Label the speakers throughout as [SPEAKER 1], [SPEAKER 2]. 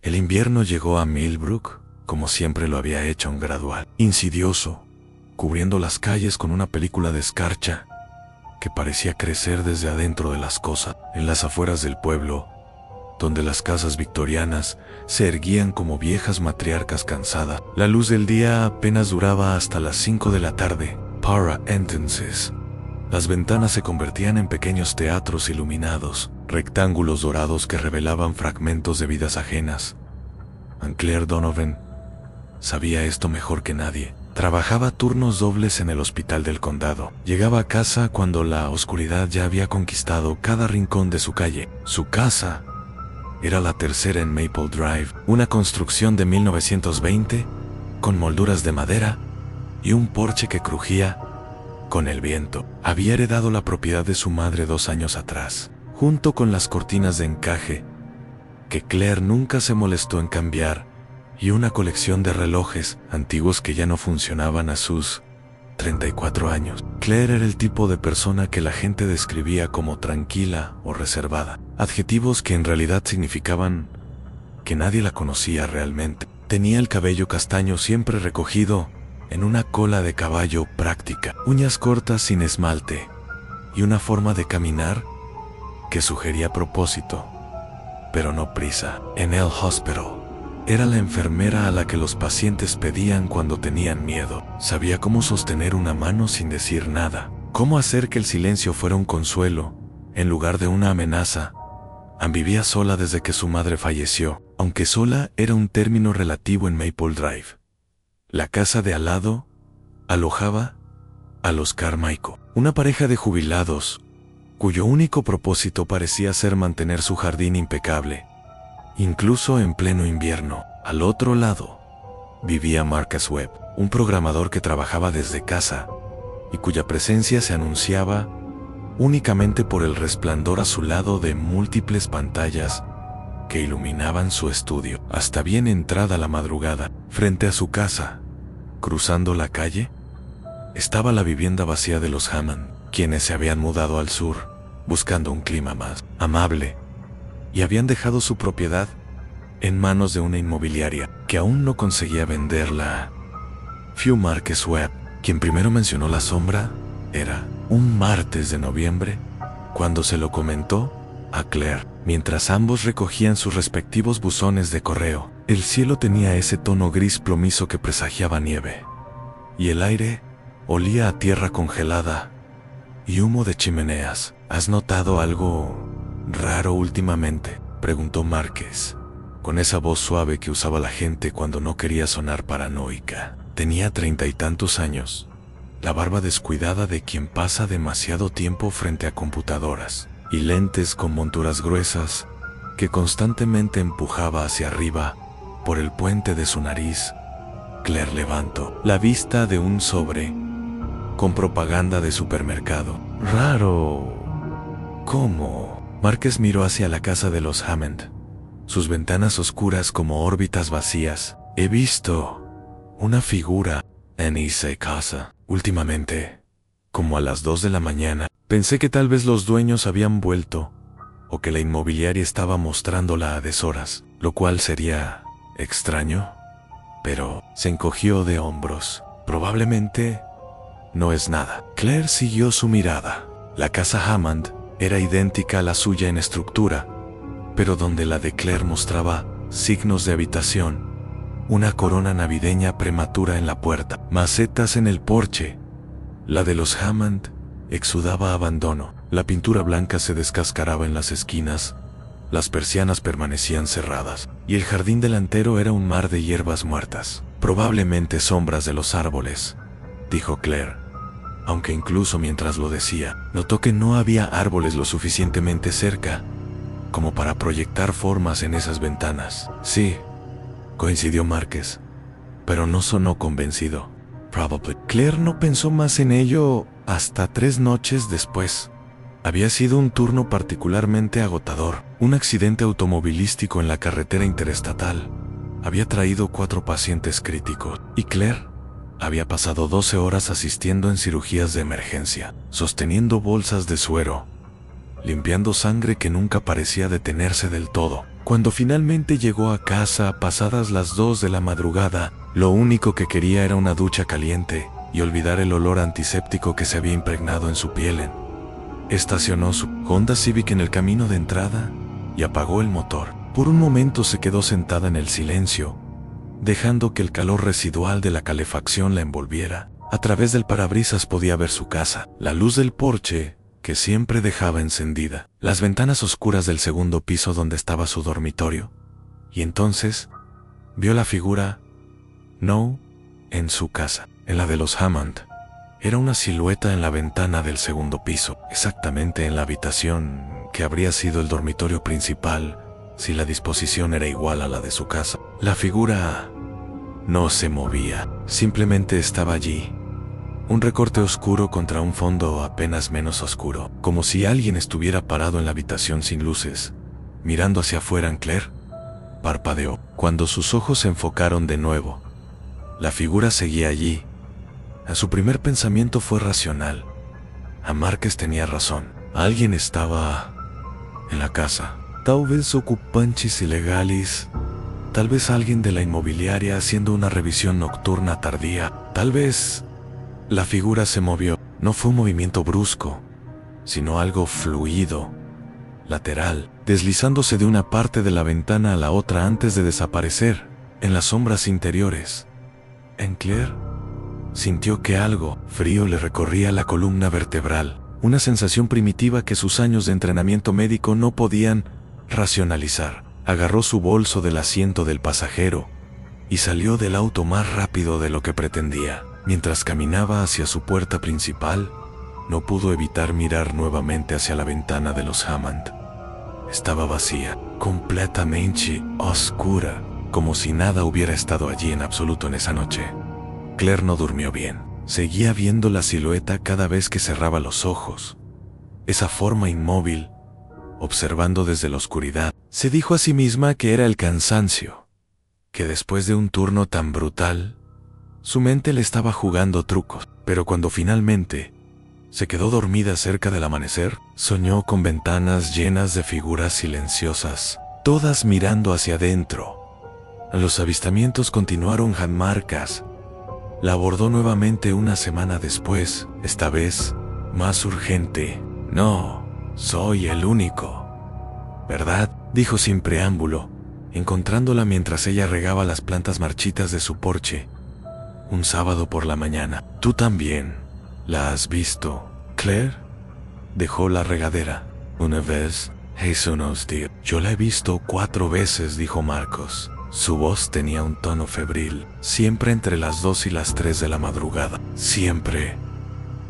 [SPEAKER 1] El invierno llegó a Millbrook, como siempre lo había hecho, un gradual, insidioso, cubriendo las calles con una película de escarcha que parecía crecer desde adentro de las cosas. En las afueras del pueblo, donde las casas victorianas se erguían como viejas matriarcas cansadas, la luz del día apenas duraba hasta las 5 de la tarde. Para entonces, las ventanas se convertían en pequeños teatros iluminados, rectángulos dorados que revelaban fragmentos de vidas ajenas. Claire Donovan sabía esto mejor que nadie. Trabajaba turnos dobles en el hospital del condado. Llegaba a casa cuando la oscuridad ya había conquistado cada rincón de su calle. Su casa era la tercera en Maple Drive, una construcción de 1920, con molduras de madera y un porche que crujía con el viento. Había heredado la propiedad de su madre 2 años atrás, junto con las cortinas de encaje, que Claire nunca se molestó en cambiar, y una colección de relojes antiguos que ya no funcionaban a sus 34 años. Claire era el tipo de persona que la gente describía como tranquila o reservada, adjetivos que en realidad significaban que nadie la conocía realmente. Tenía el cabello castaño siempre recogido en una cola de caballo práctica, uñas cortas sin esmalte y una forma de caminar que sugería propósito, pero no prisa. En el hospital era la enfermera a la que los pacientes pedían cuando tenían miedo. Sabía cómo sostener una mano sin decir nada, cómo hacer que el silencio fuera un consuelo en lugar de una amenaza. Vivía sola desde que su madre falleció, aunque sola era un término relativo en Maple Drive. La casa de al lado alojaba a los Carmichael, una pareja de jubilados cuyo único propósito parecía ser mantener su jardín impecable, incluso en pleno invierno. Al otro lado vivía Marcus Webb, un programador que trabajaba desde casa y cuya presencia se anunciaba únicamente por el resplandor azulado de múltiples pantallas que iluminaban su estudio. Hasta bien entrada la madrugada, frente a su casa, cruzando la calle, estaba la vivienda vacía de los Hammond, quienes se habían mudado al sur buscando un clima más amable y habían dejado su propiedad en manos de una inmobiliaria que aún no conseguía venderla. Fue Marcus Webb quien primero mencionó la sombra. Era un martes de noviembre cuando se lo comentó a Claire, mientras ambos recogían sus respectivos buzones de correo. El cielo tenía ese tono gris plomizo que presagiaba nieve, y el aire olía a tierra congelada y humo de chimeneas. ¿Has notado algo raro últimamente?, preguntó Marcus, con esa voz suave que usaba la gente cuando no quería sonar paranoica. Tenía 30 y tantos años, la barba descuidada de quien pasa demasiado tiempo frente a computadoras, y lentes con monturas gruesas que constantemente empujaba hacia arriba por el puente de su nariz. Claire levantó la vista de un sobre con propaganda de supermercado. Raro. ¿Cómo? Marcus miró hacia la casa de los Hammond, sus ventanas oscuras como órbitas vacías. He visto una figura en esa casa últimamente, como a las 2 de la mañana. Pensé que tal vez los dueños habían vuelto, o que la inmobiliaria estaba mostrándola a deshoras, lo cual sería extraño, pero se encogió de hombros. Probablemente no es nada. Claire siguió su mirada. La casa Hammond era idéntica a la suya en estructura, pero donde la de Claire mostraba signos de habitación, una corona navideña prematura en la puerta, macetas en el porche. La de los Hammond exudaba abandono. La pintura blanca se descascaraba en las esquinas, las persianas permanecían cerradas, y el jardín delantero era un mar de hierbas muertas. Probablemente sombras de los árboles, dijo Claire, aunque incluso mientras lo decía, notó que no había árboles lo suficientemente cerca como para proyectar formas en esas ventanas. Sí, coincidió Marcus, pero no sonó convencido. Probably. Claire no pensó más en ello hasta 3 noches después. Había sido un turno particularmente agotador. Un accidente automovilístico en la carretera interestatal había traído 4 pacientes críticos, y Claire había pasado 12 horas asistiendo en cirugías de emergencia, sosteniendo bolsas de suero, limpiando sangre que nunca parecía detenerse del todo. Cuando finalmente llegó a casa, pasadas las 2 de la madrugada, lo único que quería era una ducha caliente y olvidar el olor antiséptico que se había impregnado en su piel. Estacionó su Honda Civic en el camino de entrada y apagó el motor. Por un momento se quedó sentada en el silencio, dejando que el calor residual de la calefacción la envolviera. A través del parabrisas podía ver su casa, la luz del porche que siempre dejaba encendida, las ventanas oscuras del segundo piso donde estaba su dormitorio. Y entonces vio la figura No en su casa, en la de los Hammond. Era una silueta en la ventana del segundo piso, exactamente en la habitación que habría sido el dormitorio principal si la disposición era igual a la de su casa. La figura no se movía, simplemente estaba allí. Un recorte oscuro contra un fondo apenas menos oscuro, como si alguien estuviera parado en la habitación sin luces, mirando hacia afuera. Claire parpadeó. Cuando sus ojos se enfocaron de nuevo, la figura seguía allí. Su primer pensamiento fue racional. Márquez tenía razón. Alguien estaba en la casa. Tal vez ocupantes ilegales. Tal vez alguien de la inmobiliaria haciendo una revisión nocturna tardía. Tal vez... La figura se movió. No fue un movimiento brusco, sino algo fluido, lateral, deslizándose de una parte de la ventana a la otra antes de desaparecer en las sombras interiores. Claire sintió que algo frío le recorría la columna vertebral, una sensación primitiva que sus años de entrenamiento médico no podían racionalizar. Agarró su bolso del asiento del pasajero y salió del auto más rápido de lo que pretendía. Mientras caminaba hacia su puerta principal, no pudo evitar mirar nuevamente hacia la ventana de los Hammond. Estaba vacía, completamente oscura, como si nada hubiera estado allí en absoluto en esa noche. Claire no durmió bien. Seguía viendo la silueta cada vez que cerraba los ojos. Esa forma inmóvil, observando desde la oscuridad. Se dijo a sí misma que era el cansancio, que después de un turno tan brutal, su mente le estaba jugando trucos. Pero cuando finalmente se quedó dormida cerca del amanecer, soñó con ventanas llenas de figuras silenciosas, todas mirando hacia adentro. Los avistamientos continuaron. Márquez la abordó nuevamente una semana después, esta vez más urgente. No, soy el único, ¿verdad?, dijo sin preámbulo, encontrándola mientras ella regaba las plantas marchitas de su porche. Un sábado por la mañana. ¿Tú también la has visto, Claire? Dejó la regadera. Una vez, eso nos dio. Yo la he visto 4 veces, dijo Marcos. Su voz tenía un tono febril. Siempre entre las 2 y las 3 de la madrugada. Siempre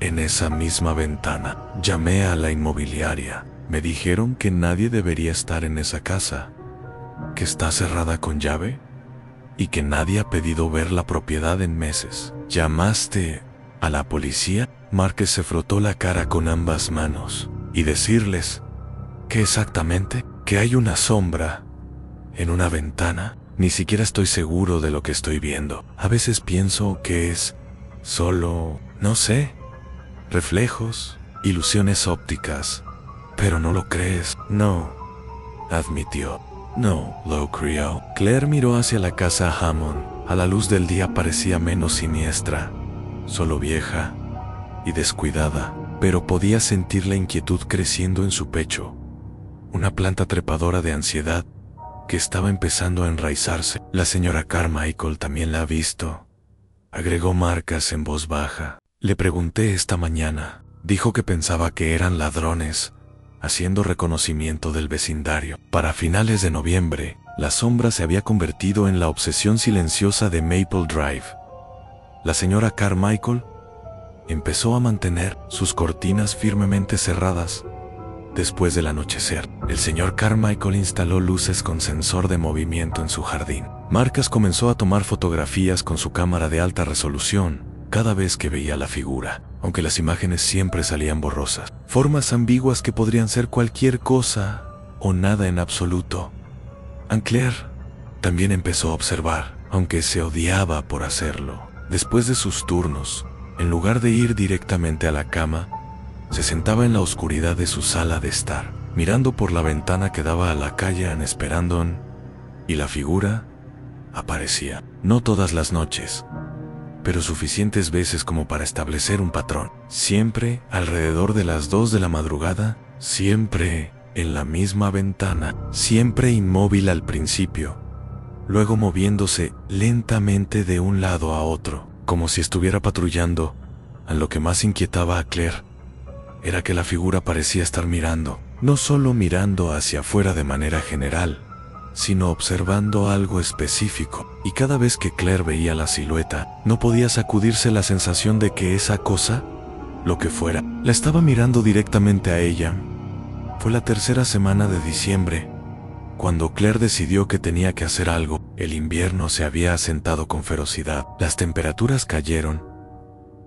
[SPEAKER 1] en esa misma ventana. Llamé a la inmobiliaria. Me dijeron que nadie debería estar en esa casa, que está cerrada con llave y que nadie ha pedido ver la propiedad en meses. ¿Llamaste a la policía? Márquez se frotó la cara con ambas manos. ¿Y decirles qué exactamente? Que hay una sombra en una ventana. Ni siquiera estoy seguro de lo que estoy viendo. A veces pienso que es solo, no sé, reflejos, ilusiones ópticas. Pero no lo crees. No, admitió. No, lo creo. Claire miró hacia la casa Hammond. A la luz del día parecía menos siniestra, solo vieja y descuidada, pero podía sentir la inquietud creciendo en su pecho, una planta trepadora de ansiedad que estaba empezando a enraizarse. La señora Carmichael también la ha visto, agregó Márquez en voz baja. Le pregunté esta mañana. Dijo que pensaba que eran ladrones, haciendo reconocimiento del vecindario. Para finales de noviembre, la sombra se había convertido en la obsesión silenciosa de Maple Drive. La señora Carmichael empezó a mantener sus cortinas firmemente cerradas después del anochecer. El señor Carmichael instaló luces con sensor de movimiento en su jardín. Márquez comenzó a tomar fotografías con su cámara de alta resolución cada vez que veía la figura, aunque las imágenes siempre salían borrosas. Formas ambiguas que podrían ser cualquier cosa o nada en absoluto. Claire también empezó a observar, aunque se odiaba por hacerlo. Después de sus turnos, en lugar de ir directamente a la cama, se sentaba en la oscuridad de su sala de estar. mirando por la ventana que daba a la calle esperando, y la figura aparecía. No todas las noches, pero suficientes veces como para establecer un patrón. Siempre alrededor de las 2 de la madrugada, siempre en la misma ventana, siempre inmóvil al principio, luego moviéndose lentamente de un lado a otro, como si estuviera patrullando. A lo que más inquietaba a Claire era que la figura parecía estar mirando, no solo mirando hacia afuera de manera general, sino observando algo específico. Y cada vez que Claire veía la silueta, no podía sacudirse la sensación de que esa cosa, lo que fuera, la estaba mirando directamente a ella. Fue la tercera semana de diciembre, cuando Claire decidió que tenía que hacer algo. El invierno se había asentado con ferocidad. Las temperaturas cayeron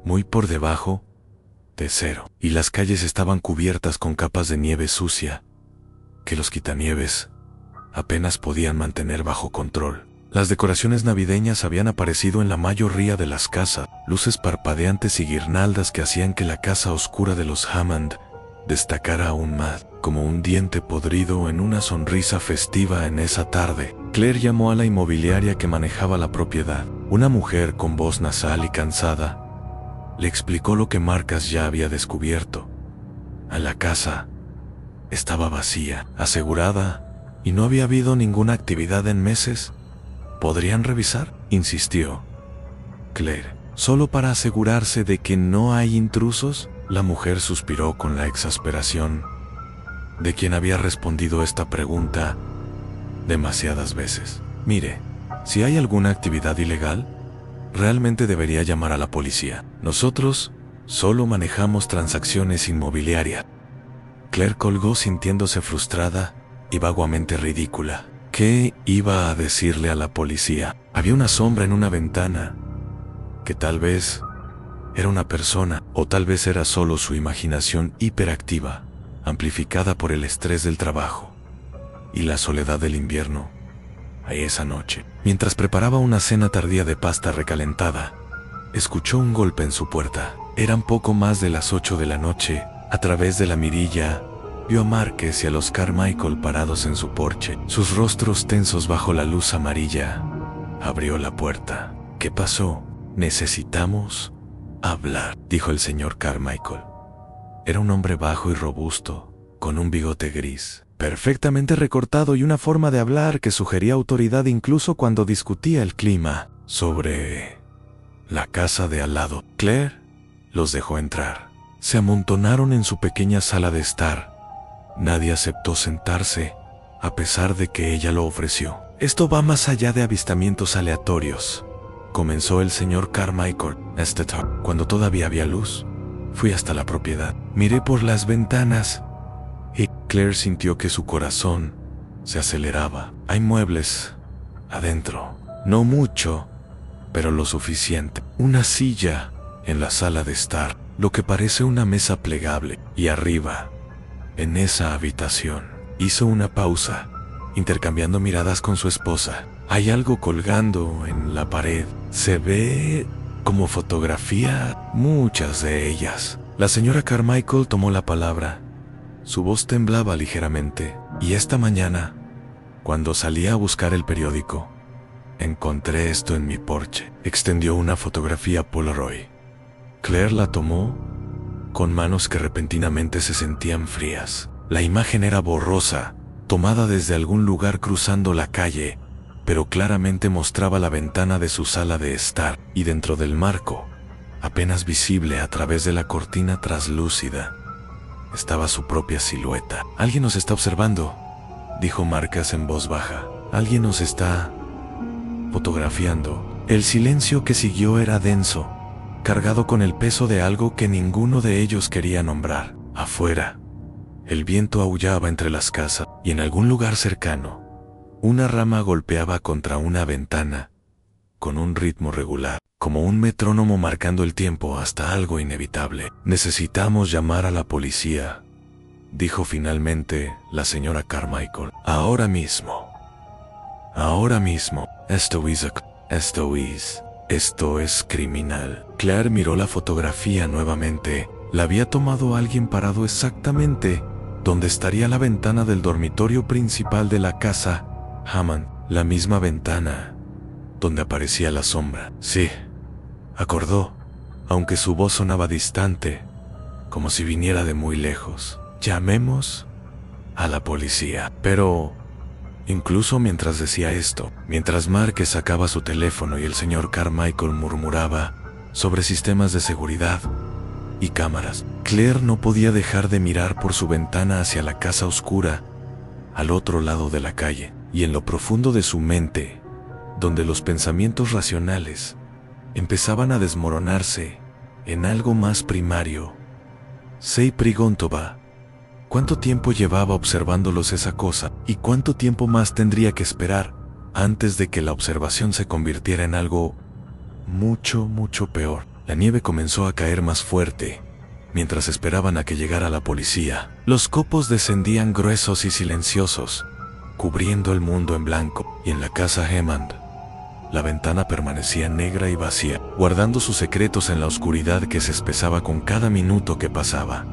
[SPEAKER 1] muy por debajo de cero, y las calles estaban cubiertas con capas de nieve sucia que los quitanieves apenas podían mantener bajo control. Las decoraciones navideñas habían aparecido en la mayoría de las casas, luces parpadeantes y guirnaldas que hacían que la casa oscura de los Hammond destacara aún más, como un diente podrido en una sonrisa festiva en esa tarde. Claire llamó a la inmobiliaria que manejaba la propiedad. Una mujer con voz nasal y cansada le explicó lo que Marcus ya había descubierto. La casa estaba vacía, asegurada, y no había habido ninguna actividad en meses. ¿Podrían revisar?, insistió Claire. ¿Solo para asegurarse de que no hay intrusos? La mujer suspiró con la exasperación de quien había respondido esta pregunta demasiadas veces. Mire, si hay alguna actividad ilegal, realmente debería llamar a la policía. Nosotros solo manejamos transacciones inmobiliarias. Claire colgó sintiéndose frustrada y vagamente ridícula. ¿Qué iba a decirle a la policía? Había una sombra en una ventana, que tal vez era una persona, o tal vez era solo su imaginación hiperactiva, amplificada por el estrés del trabajo y la soledad del invierno. Esa noche, mientras preparaba una cena tardía de pasta recalentada, escuchó un golpe en su puerta. Eran poco más de las 8 de la noche. A través de la mirilla, vio a Marcus y a los Carmichael parados en su porche, sus rostros tensos bajo la luz amarilla. Abrió la puerta. ¿Qué pasó? Necesitamos hablar, dijo el señor Carmichael. Era un hombre bajo y robusto, con un bigote gris, perfectamente recortado y una forma de hablar que sugería autoridad incluso cuando discutía el clima. Sobre la casa de al lado. Claire los dejó entrar. Se amontonaron en su pequeña sala de estar. Nadie aceptó sentarse, a pesar de que ella lo ofreció. Esto va más allá de avistamientos aleatorios, comenzó el señor Carmichael. Cuando todavía había luz, fui hasta la propiedad. Miré por las ventanas y Claire sintió que su corazón se aceleraba. Hay muebles adentro. No mucho, pero lo suficiente. Una silla en la sala de estar, lo que parece una mesa plegable. Y arriba, en esa habitación, hizo una pausa, intercambiando miradas con su esposa. Hay algo colgando en la pared. Se ve como fotografía, muchas de ellas. La señora Carmichael tomó la palabra. Su voz temblaba ligeramente. Y esta mañana, cuando salí a buscar el periódico, encontré esto en mi porche. Extendió una fotografía Polaroid. Claire la tomó con manos que repentinamente se sentían frías. La imagen era borrosa, tomada desde algún lugar cruzando la calle, pero claramente mostraba la ventana de su sala de estar, y dentro del marco, apenas visible a través de la cortina traslúcida, estaba su propia silueta. «Alguien nos está observando», dijo Marcus en voz baja. «Alguien nos está fotografiando». El silencio que siguió era denso, cargado con el peso de algo que ninguno de ellos quería nombrar. Afuera, el viento aullaba entre las casas, y en algún lugar cercano, una rama golpeaba contra una ventana, con un ritmo regular, como un metrónomo marcando el tiempo hasta algo inevitable. «Necesitamos llamar a la policía», dijo finalmente la señora Carmichael. «Ahora mismo. Ahora mismo. Esto es criminal». Claire miró la fotografía nuevamente. La había tomado alguien parado exactamente donde estaría la ventana del dormitorio principal de la casa Hammond, la misma ventana donde aparecía la sombra. Sí, acordó, aunque su voz sonaba distante, como si viniera de muy lejos. Llamemos a la policía. Pero, incluso mientras decía esto, mientras Marques sacaba su teléfono y el señor Carmichael murmuraba sobre sistemas de seguridad y cámaras, Claire no podía dejar de mirar por su ventana hacia la casa oscura, al otro lado de la calle, y en lo profundo de su mente, donde los pensamientos racionales empezaban a desmoronarse en algo más primario. Sei preguntaba, ¿cuánto tiempo llevaba observándolos esa cosa? ¿Y cuánto tiempo más tendría que esperar antes de que la observación se convirtiera en algo mucho, mucho peor? La nieve comenzó a caer más fuerte mientras esperaban a que llegara la policía. Los copos descendían gruesos y silenciosos, cubriendo el mundo en blanco, y en la casa Hammond, la ventana permanecía negra y vacía, guardando sus secretos en la oscuridad que se espesaba con cada minuto que pasaba.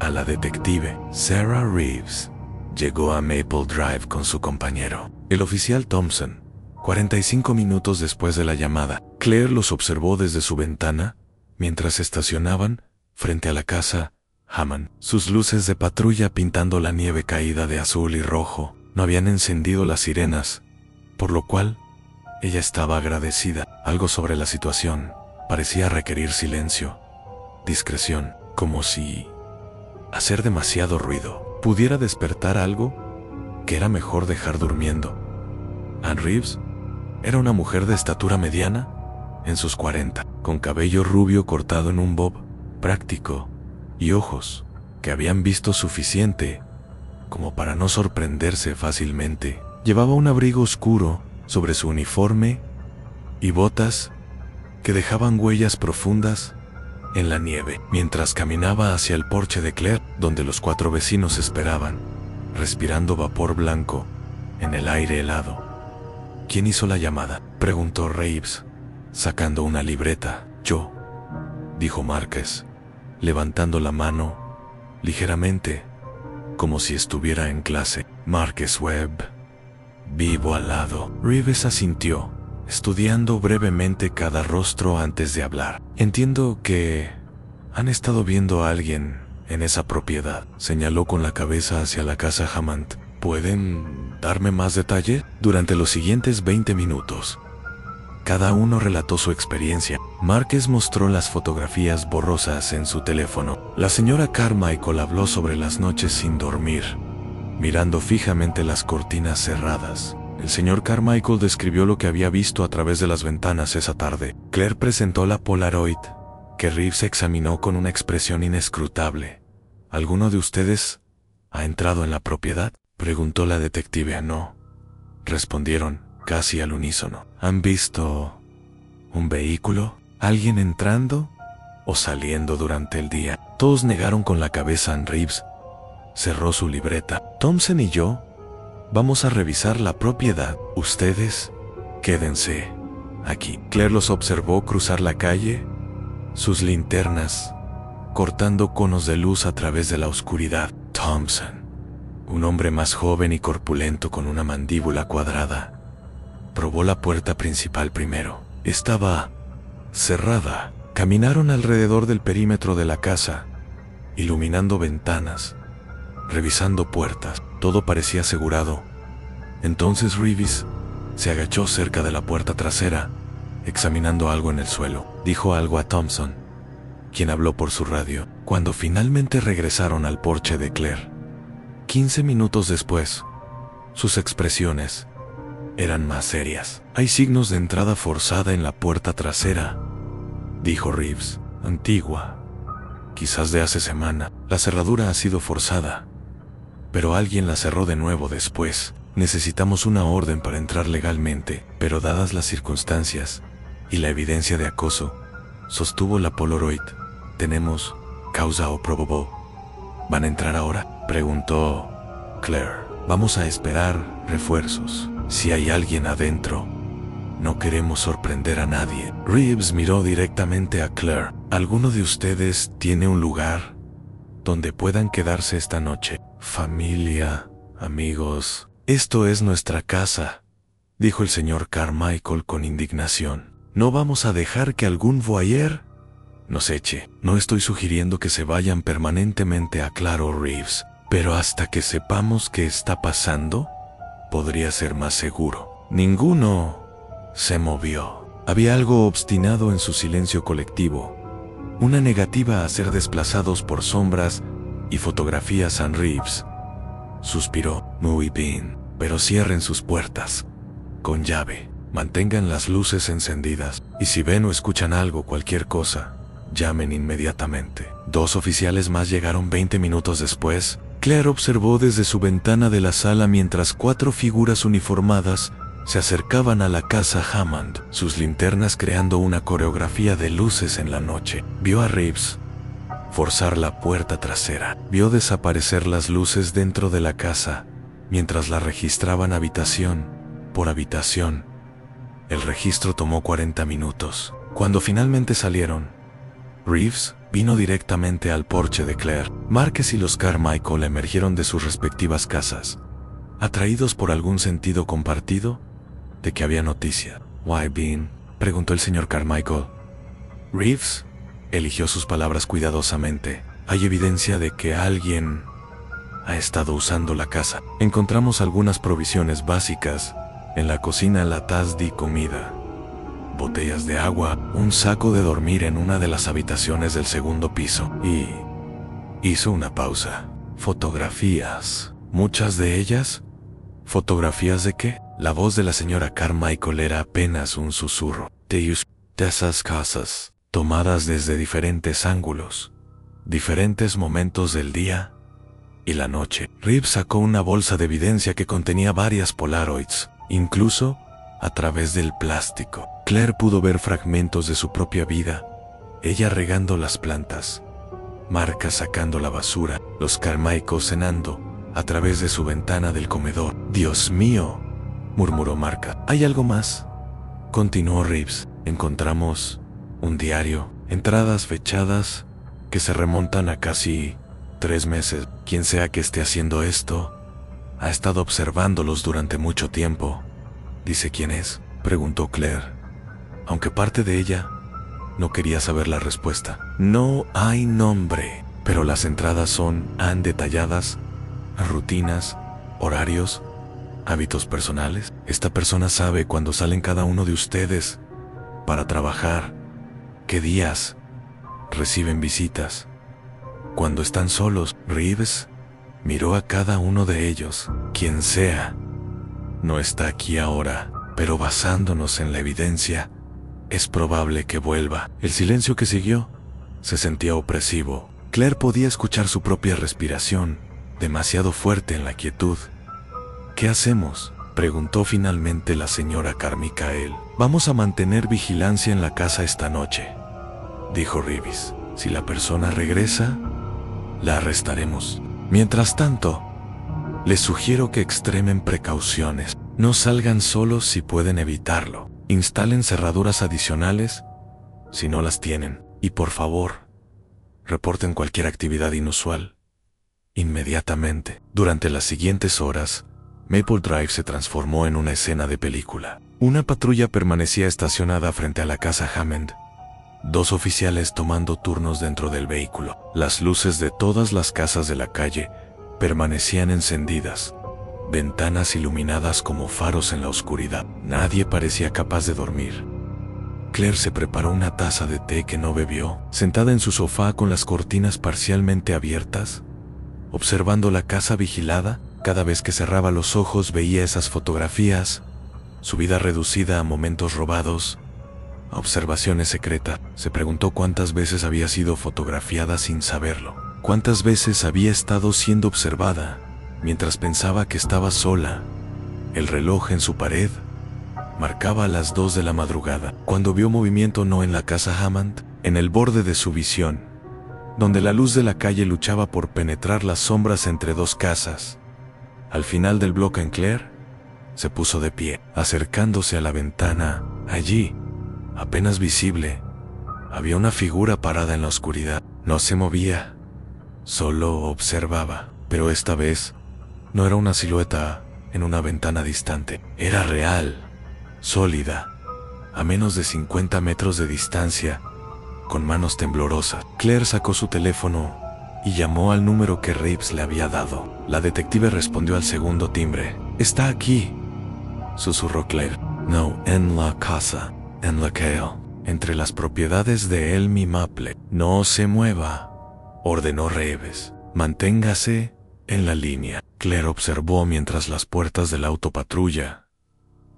[SPEAKER 1] A la detective Sarah Reeves llegó a Maple Drive con su compañero, el oficial Thompson. 45 minutos después de la llamada, Claire los observó desde su ventana mientras estacionaban frente a la casa Hammond. Sus luces de patrulla pintando la nieve caída de azul y rojo. No habían encendido las sirenas, por lo cual ella estaba agradecida. Algo sobre la situación parecía requerir silencio, discreción, como si hacer demasiado ruido pudiera despertar algo que era mejor dejar durmiendo. Ann Reeves era una mujer de estatura mediana, en sus 40, con cabello rubio cortado en un bob práctico y ojos que habían visto suficiente como para no sorprenderse fácilmente. Llevaba un abrigo oscuro sobre su uniforme y botas que dejaban huellas profundas en la nieve, mientras caminaba hacia el porche de Claire, donde los 4 vecinos esperaban, respirando vapor blanco en el aire helado. ¿Quién hizo la llamada?, preguntó Reeves, sacando una libreta. Yo, dijo Marques, levantando la mano ligeramente, como si estuviera en clase. Marques Webb, vivo al lado. Reeves asintió, estudiando brevemente cada rostro antes de hablar. Entiendo que han estado viendo a alguien en esa propiedad. Señaló con la cabeza hacia la casa Hammond. ¿Pueden darme más detalle? Durante los siguientes 20 minutos, cada uno relató su experiencia. Marques mostró las fotografías borrosas en su teléfono. La señora Carmichael habló sobre las noches sin dormir, mirando fijamente las cortinas cerradas. El señor Carmichael describió lo que había visto a través de las ventanas esa tarde. Claire presentó la Polaroid, que Reeves examinó con una expresión inescrutable. ¿Alguno de ustedes ha entrado en la propiedad?, preguntó la detective. No, respondieron casi al unísono. ¿Han visto un vehículo? ¿Alguien entrando o saliendo durante el día? Todos negaron con la cabeza. Ann Reeves cerró su libreta. Thompson y yo vamos a revisar la propiedad. Ustedes quédense aquí. Claire los observó cruzar la calle, sus linternas cortando conos de luz a través de la oscuridad. Thompson, un hombre más joven y corpulento con una mandíbula cuadrada, probó la puerta principal primero. Estaba cerrada. Caminaron alrededor del perímetro de la casa, iluminando ventanas, revisando puertas. Todo parecía asegurado. Entonces Reeves se agachó cerca de la puerta trasera, examinando algo en el suelo. Dijo algo a Thompson, quien habló por su radio. Cuando finalmente regresaron al porche de Claire, 15 minutos después, sus expresiones eran más serias. Hay signos de entrada forzada en la puerta trasera, dijo Reeves. Antigua, quizás de hace semana. La cerradura ha sido forzada, pero alguien la cerró de nuevo después. Necesitamos una orden para entrar legalmente, pero dadas las circunstancias y la evidencia de acoso, sostuvo la Polaroid, tenemos causa o probable. ¿Van a entrar ahora?, preguntó Claire. Vamos a esperar refuerzos. Si hay alguien adentro, no queremos sorprender a nadie. Reeves miró directamente a Claire. ¿Alguno de ustedes tiene un lugar donde puedan quedarse esta noche. Familia, amigos, esto es nuestra casa, dijo el señor Carmichael con indignación. No vamos a dejar que algún voyeur nos eche. No estoy sugiriendo que se vayan permanentemente a Claro Reeves, pero hasta que sepamos qué está pasando, podría ser más seguro. Ninguno se movió. Había algo obstinado en su silencio colectivo, una negativa a ser desplazados por sombras y fotografías en Reeves. Suspiró. Muy bien, pero cierren sus puertas con llave. Mantengan las luces encendidas, y si ven o escuchan algo, cualquier cosa, llamen inmediatamente. 2 oficiales más llegaron 20 minutos después. Claire observó desde su ventana de la sala mientras 4 figuras uniformadas se acercaban a la casa Hammond, sus linternas creando una coreografía de luces en la noche. Vio a Reeves forzar la puerta trasera. Vio desaparecer las luces dentro de la casa mientras la registraban habitación por habitación. El registro tomó 40 minutos. Cuando finalmente salieron, Reeves vino directamente al porche de Claire. Márquez y los Carmichael emergieron de sus respectivas casas, atraídos por algún sentido compartido de que había noticia. «¿Why been?», preguntó el señor Carmichael. Reeves eligió sus palabras cuidadosamente. «Hay evidencia de que alguien ha estado usando la casa. Encontramos algunas provisiones básicas en la cocina, latas de comida, botellas de agua, un saco de dormir en una de las habitaciones del segundo piso». Y hizo una pausa. «Fotografías. Muchas de ellas». «¿Fotografías de qué?». La voz de la señora Carmichael era apenas un susurro. «De esas casas, tomadas desde diferentes ángulos, diferentes momentos del día y la noche». Reeves sacó una bolsa de evidencia que contenía varias Polaroids, incluso a través del plástico. Claire pudo ver fragmentos de su propia vida, ella regando las plantas, Marca sacando la basura, los Carmichael cenando a través de su ventana del comedor. «Dios mío», murmuró Marca. «¿Hay algo más?», continuó Reeves. «Encontramos un diario, entradas fechadas que se remontan a casi 3 meses. Quien sea que esté haciendo esto ha estado observándolos durante mucho tiempo». «¿Dice quién es?», preguntó Claire, aunque parte de ella no quería saber la respuesta. «No hay nombre, pero las entradas son detalladas, rutinas, horarios, hábitos personales. Esta persona sabe cuándo salen cada uno de ustedes para trabajar, qué días reciben visitas, cuando están solos». Reeves miró a cada uno de ellos. «Quien sea, no está aquí ahora, pero basándonos en la evidencia, es probable que vuelva». El silencio que siguió se sentía opresivo. Claire podía escuchar su propia respiración, demasiado fuerte en la quietud. «¿Qué hacemos?», preguntó finalmente la señora Carmichael. «Vamos a mantener vigilancia en la casa esta noche», dijo Reeves. «Si la persona regresa, la arrestaremos. Mientras tanto, les sugiero que extremen precauciones. No salgan solos si pueden evitarlo. Instalen cerraduras adicionales si no las tienen. Y por favor, reporten cualquier actividad inusual inmediatamente». Durante las siguientes horas, Maple Drive se transformó en una escena de película. Una patrulla permanecía estacionada frente a la casa Hammond, 2 oficiales tomando turnos dentro del vehículo. Las luces de todas las casas de la calle permanecían encendidas, ventanas iluminadas como faros en la oscuridad. Nadie parecía capaz de dormir. Claire se preparó una taza de té que no bebió, sentada en su sofá con las cortinas parcialmente abiertas, observando la casa vigilada. Cada vez que cerraba los ojos veía esas fotografías, su vida reducida a momentos robados, a observaciones secretas. Se preguntó cuántas veces había sido fotografiada sin saberlo, cuántas veces había estado siendo observada mientras pensaba que estaba sola. El reloj en su pared marcaba las 2 de la madrugada, cuando vio movimiento no en la casa Hammond, en el borde de su visión, donde la luz de la calle luchaba por penetrar las sombras entre 2 casas. Al final del bloque en Claire, se puso de pie, acercándose a la ventana. Allí, apenas visible, había una figura parada en la oscuridad. No se movía, Solo observaba, pero esta vez no era una silueta en una ventana distante. Era real, sólida, a menos de 50 metros de distancia, con manos temblorosas. Claire sacó su teléfono y llamó al número que Reeves le había dado. La detective respondió al segundo timbre. «Está aquí», susurró Claire. «No, en la casa, en la calle, entre las propiedades de Elmi Maple». «No se mueva», ordenó Reeves. «Manténgase en la línea». Claire observó mientras las puertas de la autopatrulla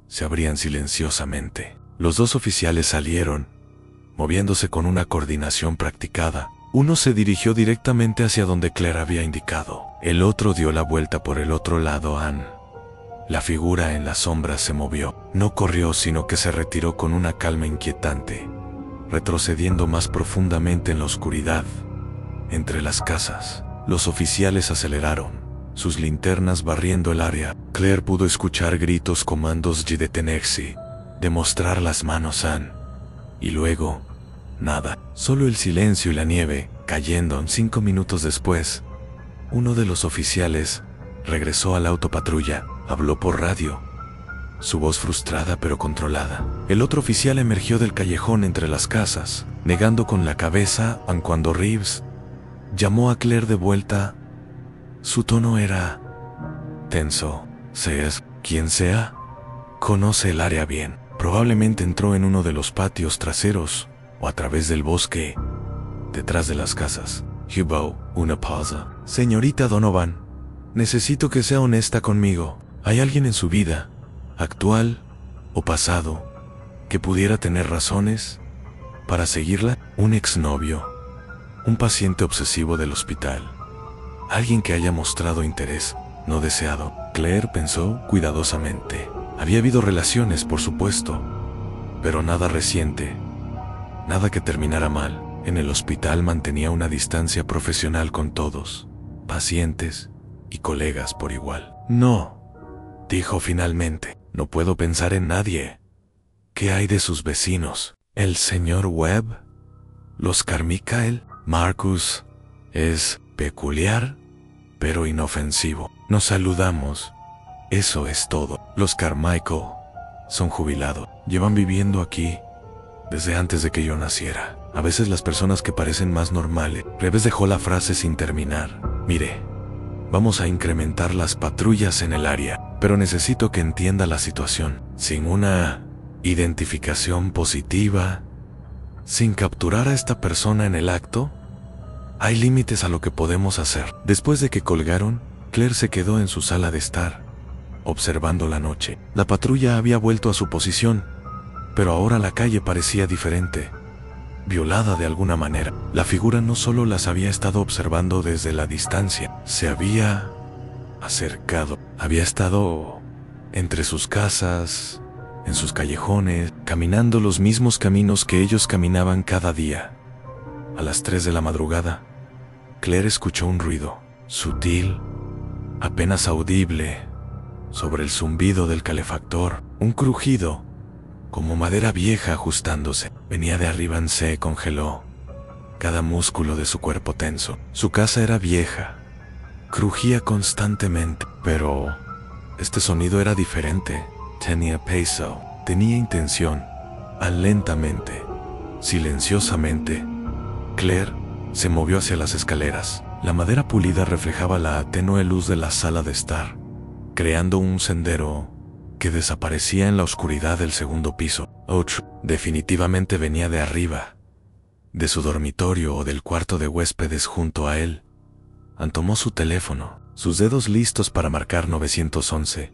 [SPEAKER 1] se abrían silenciosamente. Los dos oficiales salieron, moviéndose con una coordinación practicada. Uno se dirigió directamente hacia donde Claire había indicado. El otro dio la vuelta por el otro lado. La figura en las sombras se movió. No corrió, sino que se retiró con una calma inquietante, retrocediendo más profundamente en la oscuridad. Entre las casas, los oficiales aceleraron, sus linternas barriendo el área. Claire pudo escuchar gritos, comandos y detenerse, de mostrar las manos y luego nada, solo el silencio y la nieve cayendo. 5 minutos después, uno de los oficiales regresó a la autopatrulla. Habló por radio, su voz frustrada pero controlada. El otro oficial emergió del callejón entre las casas, negando con la cabeza, aun cuando Reeves llamó a Claire de vuelta. Su tono era tenso. «Seas quien sea, conoce el área bien. Probablemente entró en uno de los patios traseros o a través del bosque, detrás de las casas». Hubo una pausa. «Señorita Donovan, necesito que sea honesta conmigo. ¿Hay alguien en su vida, actual o pasado, que pudiera tener razones para seguirla? ¿Un exnovio? ¿Un paciente obsesivo del hospital? ¿Alguien que haya mostrado interés no deseado?» Claire pensó cuidadosamente. Había habido relaciones, por supuesto, pero nada reciente, nada que terminara mal. En el hospital mantenía una distancia profesional con todos, pacientes y colegas por igual. «No», dijo finalmente, «no puedo pensar en nadie. ¿Qué hay de sus vecinos? ¿El señor Webb? ¿Los Carmichael? Marcus es peculiar, pero inofensivo. Nos saludamos. Eso es todo. Los Carmichael son jubilados. Llevan viviendo aquí desde antes de que yo naciera. A veces las personas que parecen más normales». Reeves dejó la frase sin terminar. «Mire, vamos a incrementar las patrullas en el área, pero necesito que entienda la situación. Sin una identificación positiva, sin capturar a esta persona en el acto, hay límites a lo que podemos hacer». Después de que colgaron, Claire se quedó en su sala de estar, observando la noche. La patrulla había vuelto a su posición, pero ahora la calle parecía diferente, violada de alguna manera. La figura no solo las había estado observando desde la distancia, se había acercado. Había estado entre sus casas, en sus callejones, caminando los mismos caminos que ellos caminaban cada día. A las 3 de la madrugada, Claire escuchó un ruido, sutil, apenas audible, sobre el zumbido del calefactor. Un crujido, como madera vieja ajustándose. Venía de arriba. Se congeló, cada músculo de su cuerpo tenso. Su casa era vieja, crujía constantemente, pero este sonido era diferente. Tenía peso, tenía intención. Lentamente, silenciosamente, Claire se movió hacia las escaleras. La madera pulida reflejaba la tenue luz de la sala de estar, creando un sendero que desaparecía en la oscuridad del segundo piso. Definitivamente venía de arriba, de su dormitorio o del cuarto de huéspedes junto a él. Tomó su teléfono, sus dedos listos para marcar 911.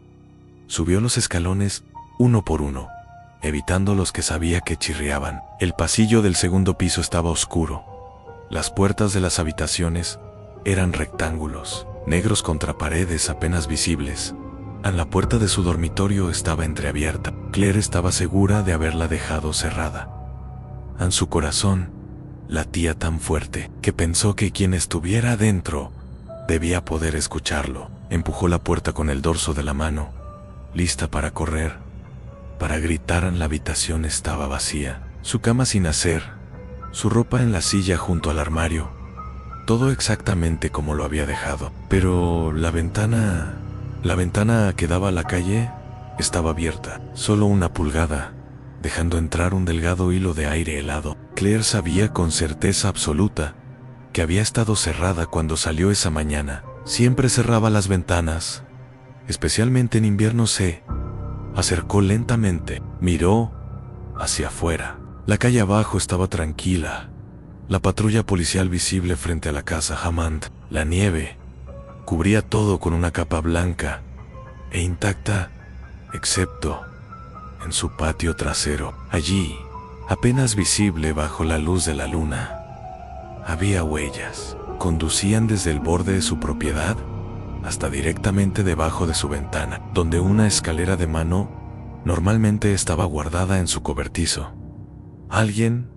[SPEAKER 1] Subió los escalones uno por uno, evitando los que sabía que chirriaban. El pasillo del segundo piso estaba oscuro. Las puertas de las habitaciones eran rectángulos, negros contra paredes apenas visibles. La puerta de su dormitorio estaba entreabierta. Claire estaba segura de haberla dejado cerrada. Su corazón latía tan fuerte que pensó que quien estuviera adentro debía poder escucharlo. Empujó la puerta con el dorso de la mano, lista para correr, para gritar. La habitación estaba vacía, su cama sin hacer, su ropa en la silla junto al armario, todo exactamente como lo había dejado. Pero la ventana que daba a la calle estaba abierta, solo una pulgada, dejando entrar un delgado hilo de aire helado. Claire sabía con certeza absoluta que había estado cerrada cuando salió esa mañana. Siempre cerraba las ventanas, especialmente en invierno. Se acercó lentamente, miró hacia afuera. La calle abajo estaba tranquila, la patrulla policial visible frente a la casa Hammond. La nieve cubría todo con una capa blanca e intacta, excepto en su patio trasero. Allí, apenas visible bajo la luz de la luna, había huellas. Conducían desde el borde de su propiedad hasta directamente debajo de su ventana, donde una escalera de mano normalmente estaba guardada en su cobertizo. Alguien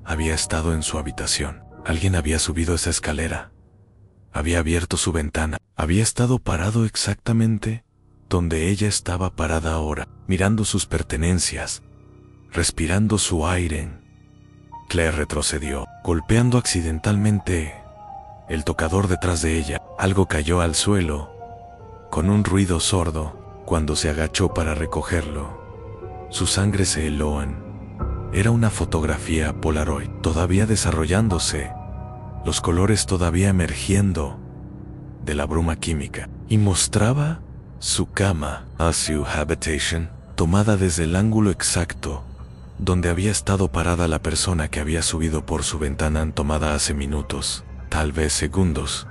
[SPEAKER 1] había estado en su habitación. Alguien había subido esa escalera. Había abierto su ventana. Había estado parado exactamente donde ella estaba parada ahora, mirando sus pertenencias, respirando su aire. Claire retrocedió, golpeando accidentalmente el tocador detrás de ella. Algo cayó al suelo con un ruido sordo cuando se agachó para recogerlo. Su sangre se heló. Era una fotografía Polaroid, todavía desarrollándose, los colores todavía emergiendo de la bruma química, y mostraba su cama, su habitation, tomada desde el ángulo exacto donde había estado parada la persona que había subido por su ventana, tomada hace minutos, tal vez segundos.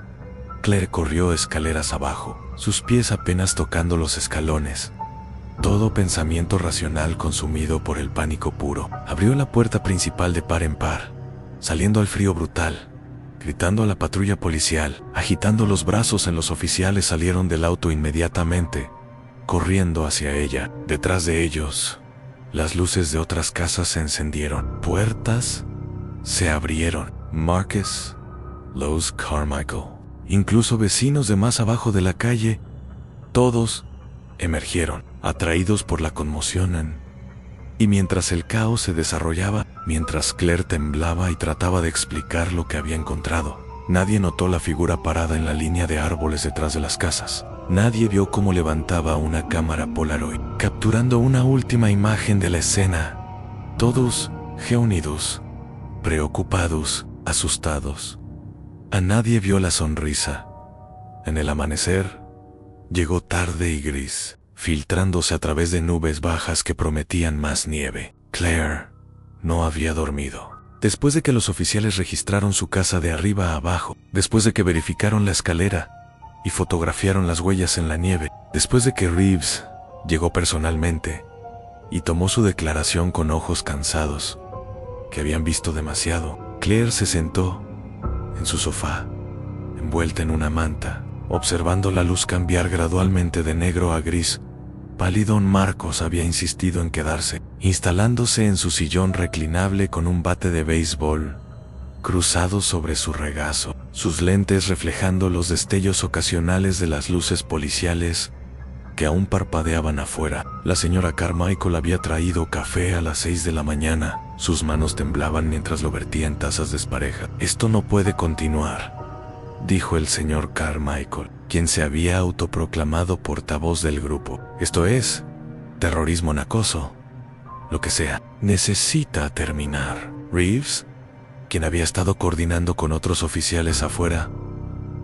[SPEAKER 1] Claire corrió escaleras abajo, sus pies apenas tocando los escalones. Todo pensamiento racional consumido por el pánico puro. Abrió la puerta principal de par en par, saliendo al frío brutal, gritando a la patrulla policial, agitando los brazos en los oficiales. Salieron del auto inmediatamente, corriendo hacia ella. Detrás de ellos, las luces de otras casas se encendieron. Puertas se abrieron. Marcus, Lois Carmichael, incluso vecinos de más abajo de la calle, todos emergieron, atraídos por la conmoción. Y mientras el caos se desarrollaba, mientras Claire temblaba y trataba de explicar lo que había encontrado, nadie notó la figura parada en la línea de árboles detrás de las casas. Nadie vio cómo levantaba una cámara Polaroid, capturando una última imagen de la escena. Todos reunidos, preocupados, asustados. A nadie vio la sonrisa. En el amanecer, llegó tarde y gris, filtrándose a través de nubes bajas que prometían más nieve. Claire no había dormido. Después de que los oficiales registraron su casa de arriba a abajo, después de que verificaron la escalera y fotografiaron las huellas en la nieve, después de que Reeves llegó personalmente y tomó su declaración con ojos cansados, que habían visto demasiado, Claire se sentó en su sofá, envuelta en una manta, observando la luz cambiar gradualmente de negro a gris. Pálido. Marcos había insistido en quedarse, instalándose en su sillón reclinable con un bate de béisbol cruzado sobre su regazo, sus lentes reflejando los destellos ocasionales de las luces policiales que aún parpadeaban afuera. La señora Carmichael había traído café a las 6 de la mañana. Sus manos temblaban mientras lo vertía en tazas desparejas. Esto no puede continuar, dijo el señor Carmichael, quien se había autoproclamado portavoz del grupo. Esto es terrorismo en acoso, lo que sea. Necesita terminar. Reeves, quien había estado coordinando con otros oficiales afuera,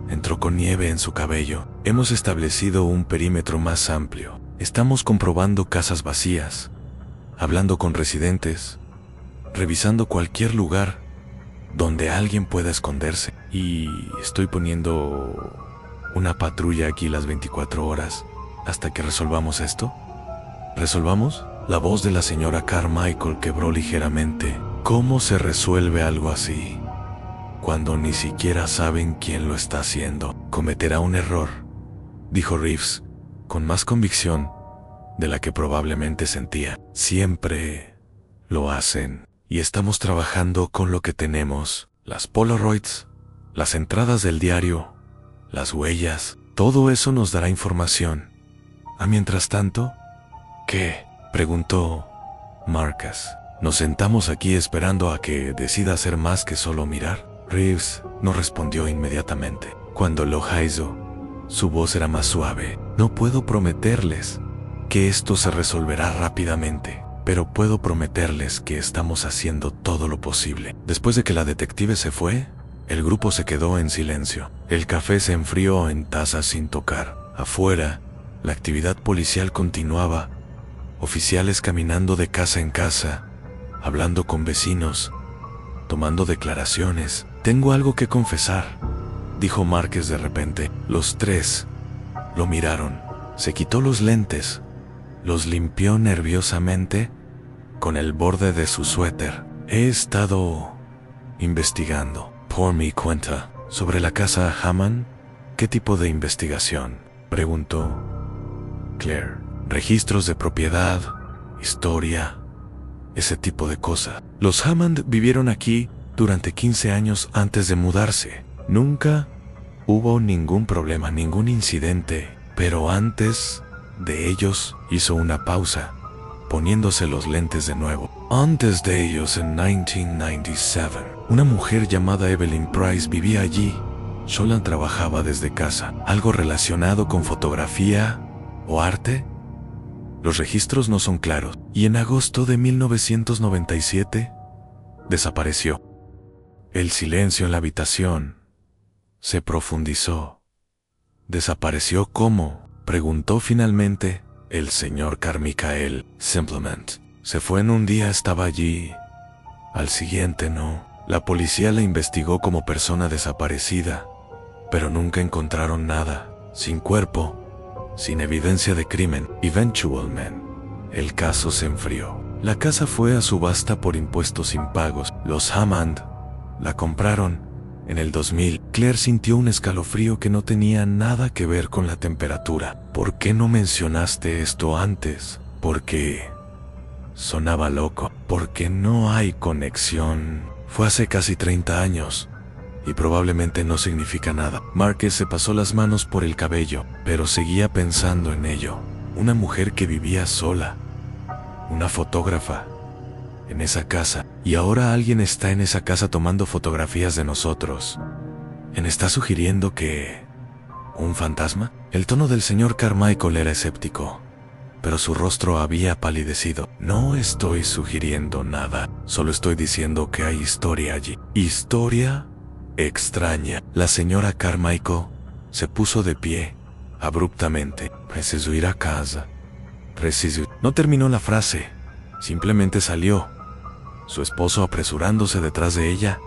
[SPEAKER 1] entró con nieve en su cabello. Hemos establecido un perímetro más amplio. Estamos comprobando casas vacías, hablando con residentes, revisando cualquier lugar donde alguien pueda esconderse. Y estoy poniendo una patrulla aquí las 24 horas hasta que resolvamos esto. ¿Resolvamos? La voz de la señora Carmichael quebró ligeramente. ¿Cómo se resuelve algo así cuando ni siquiera saben quién lo está haciendo? Cometerá un error, dijo Reeves, con más convicción de la que probablemente sentía. Siempre lo hacen, y estamos trabajando con lo que tenemos. Las Polaroids, las entradas del diario, las huellas, todo eso nos dará información. Mientras tanto, ¿qué?, preguntó Marcus. ¿Nos sentamos aquí esperando a que decida hacer más que solo mirar? Reeves no respondió inmediatamente. Cuando lo hizo, su voz era más suave. No puedo prometerles que esto se resolverá rápidamente, pero puedo prometerles que estamos haciendo todo lo posible. Después de que la detective se fue, el grupo se quedó en silencio. El café se enfrió en tazas sin tocar. Afuera, la actividad policial continuaba. Oficiales caminando de casa en casa, hablando con vecinos, tomando declaraciones. Tengo algo que confesar, dijo Márquez de repente. Los tres lo miraron. Se quitó los lentes, los limpió nerviosamente con el borde de su suéter. He estado investigando por mi cuenta sobre la casa Hammond. ¿Qué tipo de investigación?, preguntó Claire. Registros de propiedad, historia, ese tipo de cosas. Los Hammond vivieron aquí durante 15 años antes de mudarse. Nunca hubo ningún problema, ningún incidente, pero antes de ellos hizo una pausa, poniéndose los lentes de nuevo. Antes de ellos, en 1997, una mujer llamada Evelyn Price vivía allí. Sholan trabajaba desde casa. ¿Algo relacionado con fotografía o arte? Los registros no son claros. Y en agosto de 1997, desapareció. El silencio en la habitación se profundizó. ¿Desapareció cómo?, preguntó finalmente el señor Carmichael. Simplemente se fue en un día, estaba allí. Al siguiente no. La policía la investigó como persona desaparecida, pero nunca encontraron nada. Sin cuerpo, sin evidencia de crimen. Eventualmente, el caso se enfrió. La casa fue a subasta por impuestos impagos. Los Hammond la compraron en el 2000. Claire sintió un escalofrío que no tenía nada que ver con la temperatura. ¿Por qué no mencionaste esto antes? Porque sonaba loco. Porque no hay conexión. Fue hace casi 30 años. Y probablemente no significa nada. Márquez se pasó las manos por el cabello, pero seguía pensando en ello. Una mujer que vivía sola. Una fotógrafa. En esa casa. Y ahora alguien está en esa casa tomando fotografías de nosotros. ¿Está sugiriendo que un fantasma? El tono del señor Carmichael era escéptico, pero su rostro había palidecido. No estoy sugiriendo nada. Solo estoy diciendo que hay historia allí. ¿Historia? Extraña. La señora Carmichael se puso de pie abruptamente. Preciso ir a casa. No terminó la frase. Simplemente salió, su esposo apresurándose detrás de ella.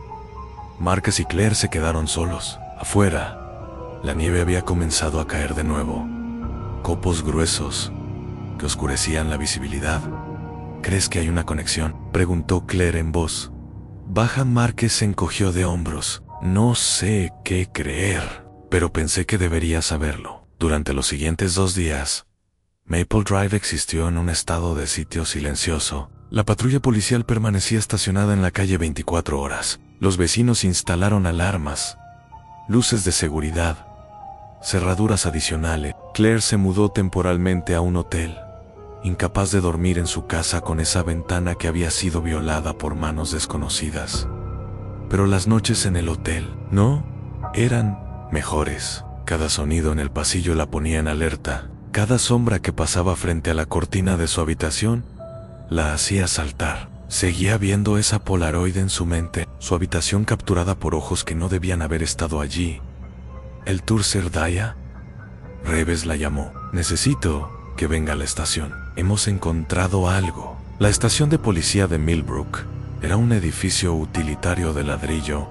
[SPEAKER 1] Márquez y Claire se quedaron solos. Afuera, la nieve había comenzado a caer de nuevo. Copos gruesos que oscurecían la visibilidad. ¿Crees que hay una conexión?, preguntó Claire en voz baja. Márquez se encogió de hombros. No sé qué creer, pero pensé que debería saberlo. Durante los siguientes 2 días, Maple Drive existió en un estado de sitio silencioso. La patrulla policial permanecía estacionada en la calle 24 horas. Los vecinos instalaron alarmas, luces de seguridad, cerraduras adicionales. Claire se mudó temporalmente a un hotel, incapaz de dormir en su casa con esa ventana que había sido violada por manos desconocidas. Pero las noches en el hotel no eran mejores. Cada sonido en el pasillo la ponía en alerta. Cada sombra que pasaba frente a la cortina de su habitación la hacía saltar. Seguía viendo esa Polaroid en su mente, su habitación capturada por ojos que no debían haber estado allí. ¿El Turser Daya? Reeves la llamó. Necesito que venga a la estación. Hemos encontrado algo. La estación de policía de Millbrook era un edificio utilitario de ladrillo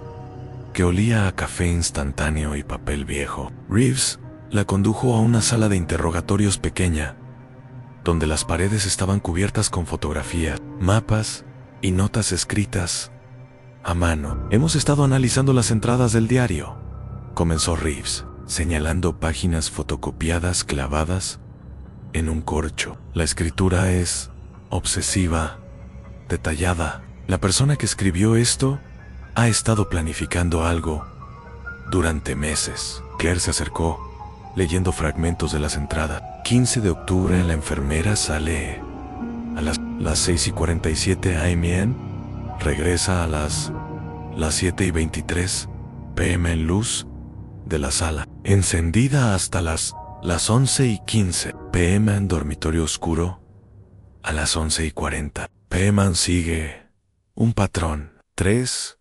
[SPEAKER 1] que olía a café instantáneo y papel viejo. Reeves la condujo a una sala de interrogatorios pequeña, donde las paredes estaban cubiertas con fotografías, mapas y notas escritas a mano. Hemos estado analizando las entradas del diario, comenzó Reeves, señalando páginas fotocopiadas clavadas en un corcho. La escritura es obsesiva, detallada. La persona que escribió esto ha estado planificando algo durante meses. Claire se acercó, leyendo fragmentos de las entradas. 15 de octubre, la enfermera sale a las 6:47 am. Regresa a las las 7:23 p.m. en luz de la sala, encendida hasta las 11:15 p.m. en dormitorio oscuro, a las 11:40 p.m. sigue un patrón. 3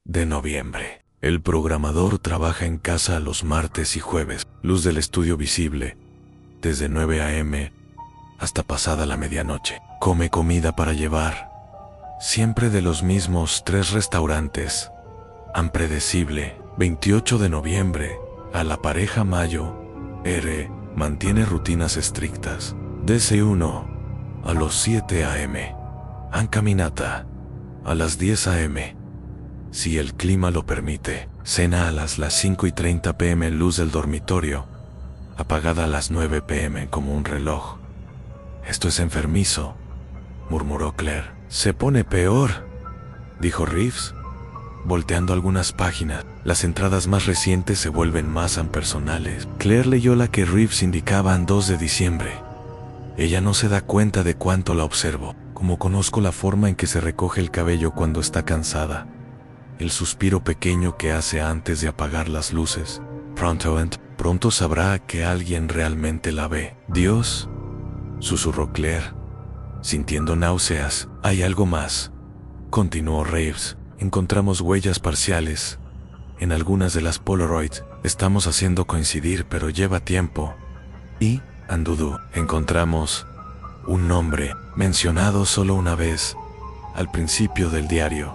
[SPEAKER 1] de noviembre. El programador trabaja en casa los martes y jueves. Luz del estudio visible desde 9 a.m. hasta pasada la medianoche. Come comida para llevar, siempre de los mismos 3 restaurantes. Impredecible. 28 de noviembre. A la pareja Mayo R. mantiene rutinas estrictas. DC1 a los 7 a.m. En caminata a las 10 a.m. si el clima lo permite. Cena a las 5:30 p.m. luz del dormitorio, apagada a las 9 p.m. como un reloj. Esto es enfermizo, murmuró Claire. Se pone peor, dijo Reeves, volteando algunas páginas. Las entradas más recientes se vuelven más impersonales. Claire leyó la que Reeves indicaba en 2 de diciembre. Ella no se da cuenta de cuánto la observo, como conozco la forma en que se recoge el cabello cuando está cansada, el suspiro pequeño que hace antes de apagar las luces. Pronto sabrá que alguien realmente la ve. Dios, susurró Claire, sintiendo náuseas. Hay algo más, continuó Reeves. Encontramos huellas parciales en algunas de las Polaroids. Estamos haciendo coincidir, pero lleva tiempo. Y, Andudu, encontramos un nombre mencionado solo una vez, al principio del diario.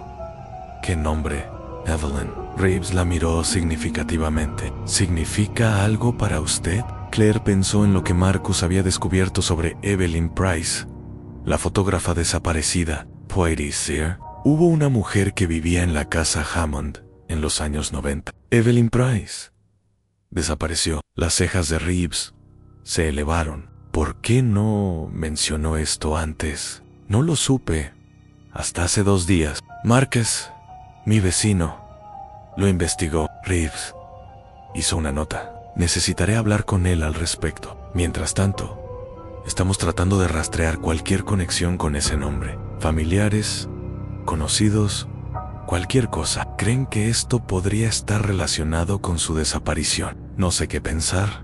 [SPEAKER 1] ¿Qué nombre? Evelyn. Reeves la miró significativamente. ¿Significa algo para usted? Claire pensó en lo que Marcus había descubierto sobre Evelyn Price, la fotógrafa desaparecida. Poitiers. Hubo una mujer que vivía en la casa Hammond en los años 90. Evelyn Price desapareció. Las cejas de Reeves se elevaron. ¿Por qué no mencionó esto antes? No lo supe hasta hace 2 días. Márquez, mi vecino, lo investigó. Reeves hizo una nota. Necesitaré hablar con él al respecto. Mientras tanto, estamos tratando de rastrear cualquier conexión con ese nombre. Familiares, conocidos, cualquier cosa. ¿Creen que esto podría estar relacionado con su desaparición? No sé qué pensar,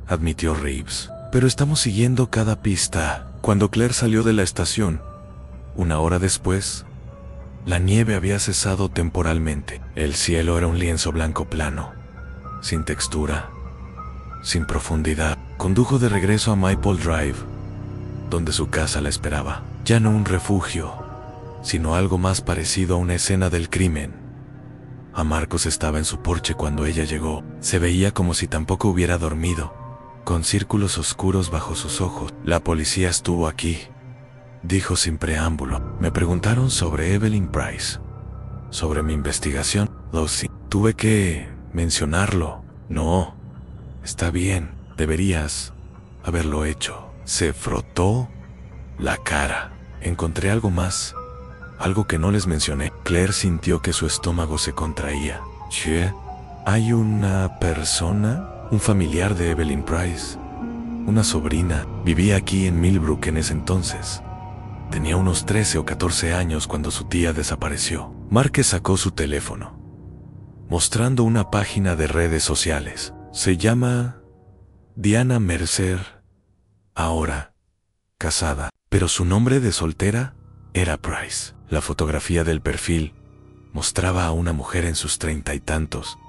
[SPEAKER 1] admitió Reeves, pero estamos siguiendo cada pista. Cuando Claire salió de la estación, 1 hora después, la nieve había cesado temporalmente. El cielo era un lienzo blanco plano, sin textura, sin profundidad. Condujo de regreso a Maple Drive, donde su casa la esperaba. Ya no un refugio, sino algo más parecido a una escena del crimen. A Marcos estaba en su porche cuando ella llegó. Se veía como si tampoco hubiera dormido, con círculos oscuros bajo sus ojos. La policía estuvo aquí, dijo sin preámbulo. Me preguntaron sobre Evelyn Price, sobre mi investigación. Tuve que mencionarlo. No, está bien, deberías haberlo hecho. Se frotó la cara. Encontré algo más, algo que no les mencioné. Claire sintió que su estómago se contraía. Che, hay una persona, un familiar de Evelyn Price, una sobrina. Vivía aquí en Millbrook en ese entonces. Tenía unos 13 o 14 años cuando su tía desapareció. Márquez sacó su teléfono, mostrando una página de redes sociales. Se llama Diana Mercer, ahora casada, pero su nombre de soltera era Price. La fotografía del perfil mostraba a una mujer en sus 30 y tantos,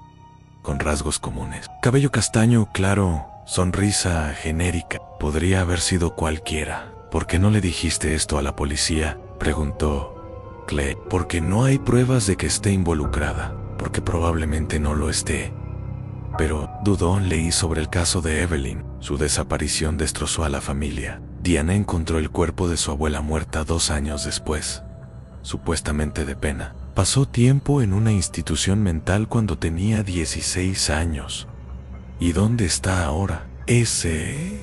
[SPEAKER 1] con rasgos comunes. Cabello castaño claro, sonrisa genérica. Podría haber sido cualquiera. ¿Por qué no le dijiste esto a la policía?, preguntó Claire. Porque no hay pruebas de que esté involucrada, porque probablemente no lo esté. Pero Dudon leí sobre el caso de Evelyn. Su desaparición destrozó a la familia. Diana encontró el cuerpo de su abuela muerta 2 años después, supuestamente de pena. Pasó tiempo en una institución mental cuando tenía 16 años. ¿Y dónde está ahora? Ese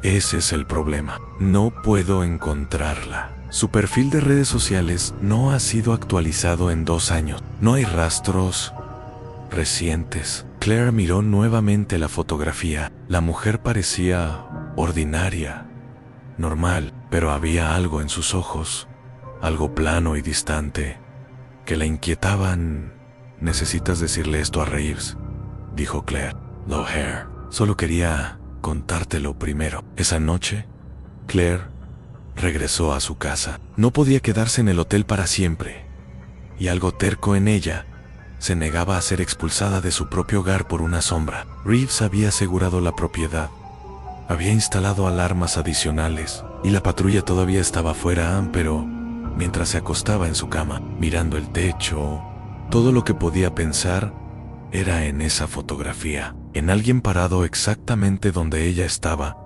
[SPEAKER 1] es el problema. No puedo encontrarla. Su perfil de redes sociales no ha sido actualizado en 2 años. No hay rastros recientes. Claire miró nuevamente la fotografía. La mujer parecía ordinaria, normal, pero había algo en sus ojos, algo plano y distante, que la inquietaban. «Necesitas decirle esto a Reeves», dijo Claire. «O'Hare, solo quería contártelo primero». Esa noche, Claire regresó a su casa. No podía quedarse en el hotel para siempre, y algo terco en ella se negaba a ser expulsada de su propio hogar por una sombra. Reeves había asegurado la propiedad, había instalado alarmas adicionales, y la patrulla todavía estaba fuera, pero mientras se acostaba en su cama, mirando el techo, todo lo que podía pensar era en esa fotografía, en alguien parado exactamente donde ella estaba,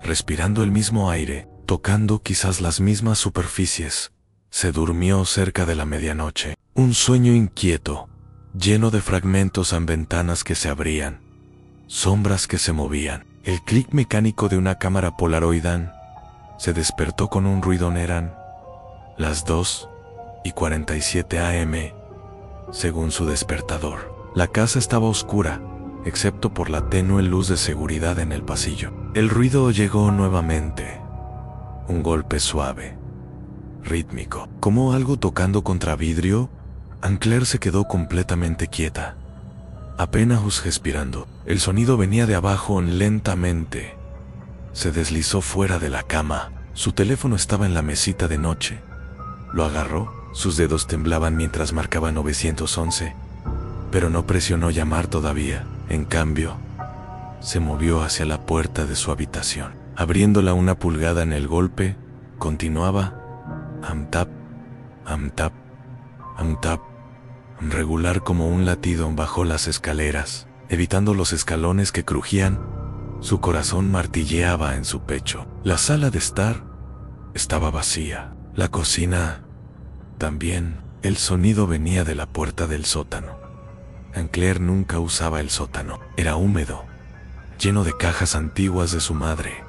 [SPEAKER 1] respirando el mismo aire, tocando quizás las mismas superficies. Se durmió cerca de la medianoche. Un sueño inquieto, lleno de fragmentos en ventanas que se abrían, sombras que se movían. El clic mecánico de una cámara Polaroid. Se despertó con un ruidón. Eran las 2:47 a.m. según su despertador. La casa estaba oscura, excepto por la tenue luz de seguridad en el pasillo. El ruido llegó nuevamente. Un golpe suave, rítmico, como algo tocando contra vidrio. Claire se quedó completamente quieta, apenas respirando. El sonido venía de abajo lentamente. Se deslizó fuera de la cama. Su teléfono estaba en la mesita de noche. Lo agarró, sus dedos temblaban mientras marcaba 911, pero no presionó llamar todavía. En cambio, se movió hacia la puerta de su habitación. Abriéndola una pulgada en el golpe, continuaba. Tap, tap, tap. Regular como un latido bajó las escaleras, evitando los escalones que crujían. Su corazón martilleaba en su pecho. La sala de estar estaba vacía. La cocina también. El sonido venía de la puerta del sótano. Claire nunca usaba el sótano. Era húmedo, lleno de cajas antiguas de su madre,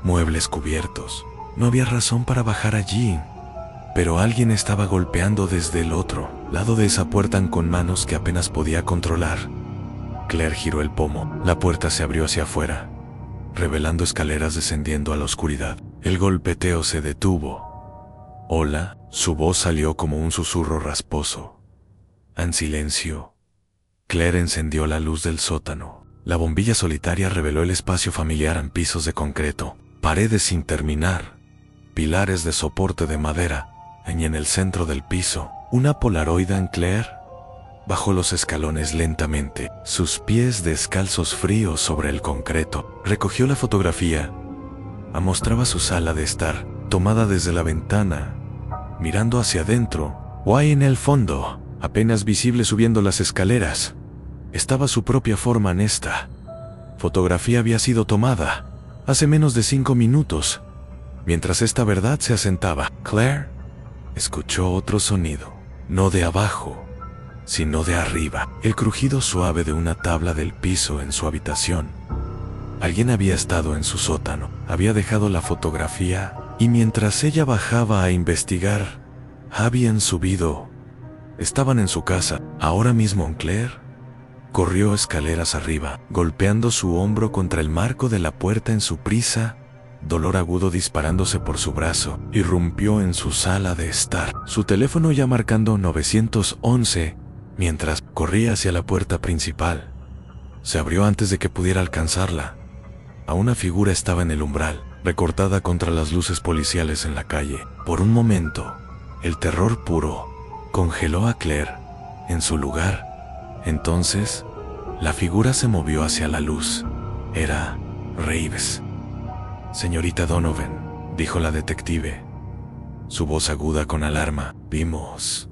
[SPEAKER 1] muebles cubiertos. No había razón para bajar allí, pero alguien estaba golpeando desde el otro lado de esa puerta con manos que apenas podía controlar. Claire giró el pomo. La puerta se abrió hacia afuera, revelando escaleras descendiendo a la oscuridad. El golpeteo se detuvo. «Hola», su voz salió como un susurro rasposo. En silencio, Claire encendió la luz del sótano. La bombilla solitaria reveló el espacio familiar en pisos de concreto, paredes sin terminar, pilares de soporte de madera, y en el centro del piso, una Polaroid. Claire bajó los escalones lentamente, sus pies descalzos fríos sobre el concreto. Recogió la fotografía. Mostraba su sala de estar, tomada desde la ventana, mirando hacia adentro. Guay en el fondo, apenas visible subiendo las escaleras, estaba su propia forma en esta fotografía. Había sido tomada hace menos de 5 minutos, mientras esta verdad se asentaba. Claire escuchó otro sonido, no de abajo, sino de arriba, el crujido suave de una tabla del piso en su habitación. Alguien había estado en su sótano, había dejado la fotografía, y mientras ella bajaba a investigar, habían subido. Estaban en su casa, ahora mismo. Claire corrió escaleras arriba, golpeando su hombro contra el marco de la puerta en su prisa, dolor agudo disparándose por su brazo. Irrumpió en su sala de estar, su teléfono ya marcando 911, mientras corría hacia la puerta principal. Se abrió antes de que pudiera alcanzarla. A una figura estaba en el umbral, recortada contra las luces policiales en la calle. Por un momento, el terror puro congeló a Claire en su lugar. Entonces, la figura se movió hacia la luz. Era Reeves. «Señorita Donovan», dijo la detective, su voz aguda con alarma. «Vimos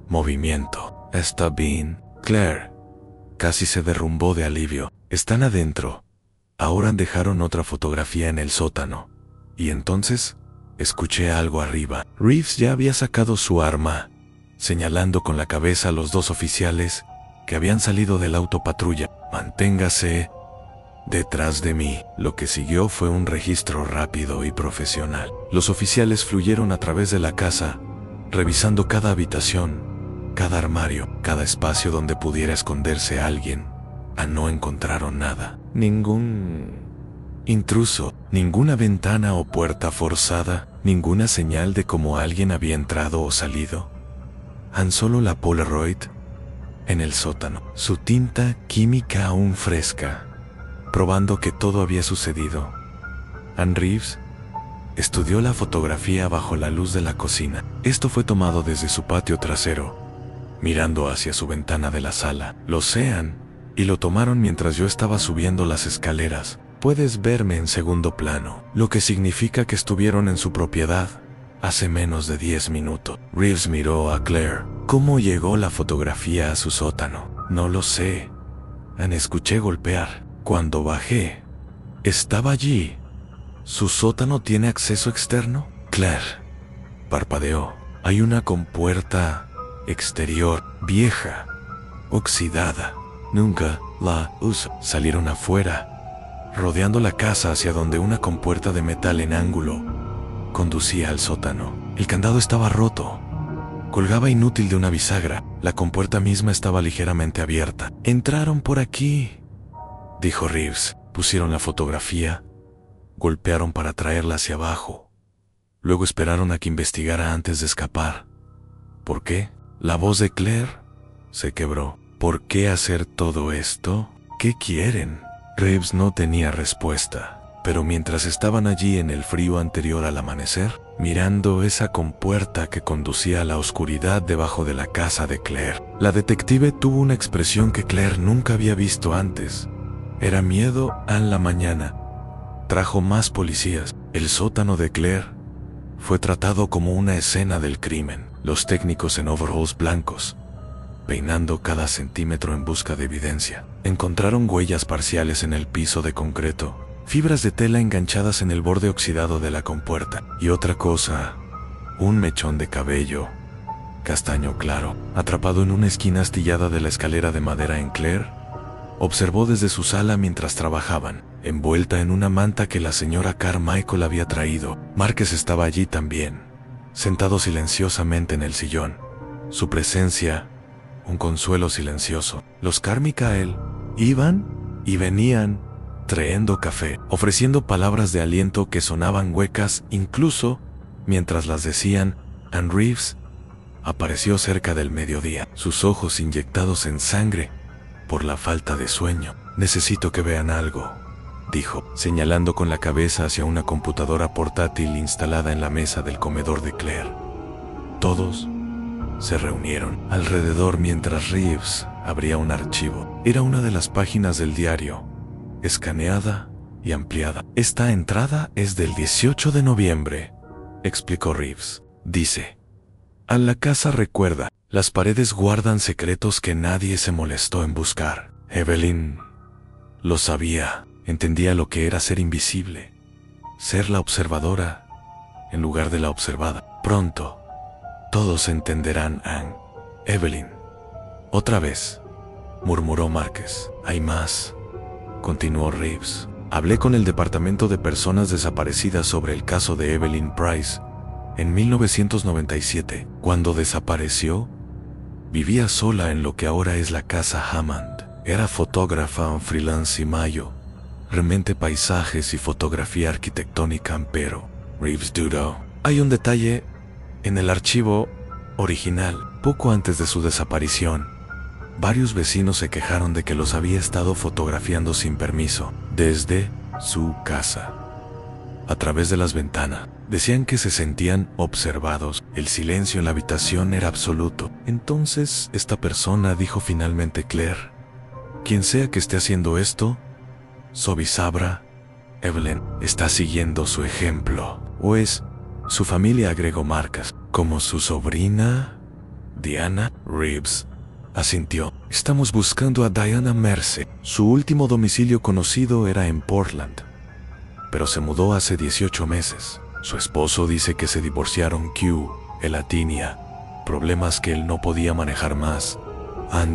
[SPEAKER 1] movimiento». «Está bien». Claire casi se derrumbó de alivio. «Están adentro». Ahora dejaron otra fotografía en el sótano. Y entonces, escuché algo arriba. Reeves ya había sacado su arma, señalando con la cabeza a los 2 oficiales que habían salido del auto patrulla. «Manténgase detrás de mí». Lo que siguió fue un registro rápido y profesional. Los oficiales fluyeron a través de la casa, revisando cada habitación, cada armario, cada espacio donde pudiera esconderse alguien. No encontraron nada. Ningún intruso, ninguna ventana o puerta forzada, ninguna señal de cómo alguien había entrado o salido. Han Solo la Polaroid en el sótano, su tinta química aún fresca, probando que todo había sucedido. Ann Reeves estudió la fotografía bajo la luz de la cocina. Esto fue tomado desde su patio trasero, mirando hacia su ventana de la sala. Lo sean, y lo tomaron mientras yo estaba subiendo las escaleras. Puedes verme en segundo plano, lo que significa que estuvieron en su propiedad hace menos de 10 minutos. Reeves miró a Claire. ¿Cómo llegó la fotografía a su sótano? No lo sé. Escuché golpear. Cuando bajé, estaba allí. ¿Su sótano tiene acceso externo? Claire parpadeó. Hay una compuerta exterior, vieja, oxidada. Nunca la usó. Salieron afuera, rodeando la casa hacia donde una compuerta de metal en ángulo conducía al sótano. El candado estaba roto. Colgaba inútil de una bisagra. La compuerta misma estaba ligeramente abierta. «Entraron por aquí», dijo Reeves. Pusieron la fotografía, golpearon para traerla hacia abajo. Luego esperaron a que investigara antes de escapar. ¿Por qué? La voz de Claire se quebró. ¿Por qué hacer todo esto? ¿Qué quieren? Reeves no tenía respuesta. Pero mientras estaban allí en el frío anterior al amanecer, mirando esa compuerta que conducía a la oscuridad debajo de la casa de Claire, la detective tuvo una expresión que Claire nunca había visto antes. Era miedo a la mañana. Trajo más policías. El sótano de Claire fue tratado como una escena del crimen. Los técnicos en overalls blancos, peinando cada centímetro en busca de evidencia, encontraron huellas parciales en el piso de concreto, fibras de tela enganchadas en el borde oxidado de la compuerta, y otra cosa, un mechón de cabello castaño claro, atrapado en una esquina astillada de la escalera de madera en Claire. Observó desde su sala mientras trabajaban, envuelta en una manta que la señora Carmichael había traído. Márquez estaba allí también, sentado silenciosamente en el sillón. Su presencia, un consuelo silencioso. Los Carmichael iban y venían, trayendo café, ofreciendo palabras de aliento que sonaban huecas incluso mientras las decían. Ann Reeves apareció cerca del mediodía, sus ojos inyectados en sangre por la falta de sueño. «Necesito que vean algo», dijo, señalando con la cabeza hacia una computadora portátil instalada en la mesa del comedor de Claire. Todos se reunieron alrededor mientras Reeves abría un archivo. Era una de las páginas del diario, escaneada y ampliada. «Esta entrada es del 18 de noviembre», explicó Reeves. Dice: «A la casa recuerda, las paredes guardan secretos que nadie se molestó en buscar». Evelyn lo sabía, entendía lo que era ser invisible, ser la observadora en lugar de la observada. «Pronto todos entenderán, Ann». «Evelyn». «Otra vez», murmuró Márquez. «Hay más», continuó Reeves. «Hablé con el Departamento de Personas Desaparecidas sobre el caso de Evelyn Price. En 1997, cuando desapareció, vivía sola en lo que ahora es la Casa Hammond. Era fotógrafa freelance y mayo, realmente paisajes y fotografía arquitectónica, pero Reeves dudó. Hay un detalle en el archivo original. Poco antes de su desaparición, varios vecinos se quejaron de que los había estado fotografiando sin permiso desde su casa, a través de las ventanas. Decían que se sentían observados. El silencio en la habitación era absoluto. Entonces, esta persona, dijo finalmente Claire, quien sea que esté haciendo esto, Sobi Sabra, Evelyn, está siguiendo su ejemplo. ¿O es su familia?, agregó Márquez. ¿Como su sobrina Diana? Reeves asintió. Estamos buscando a Diana Mercer. Su último domicilio conocido era en Portland, pero se mudó hace 18 meses. Su esposo dice que se divorciaron. Elatinia. Problemas que él no podía manejar más.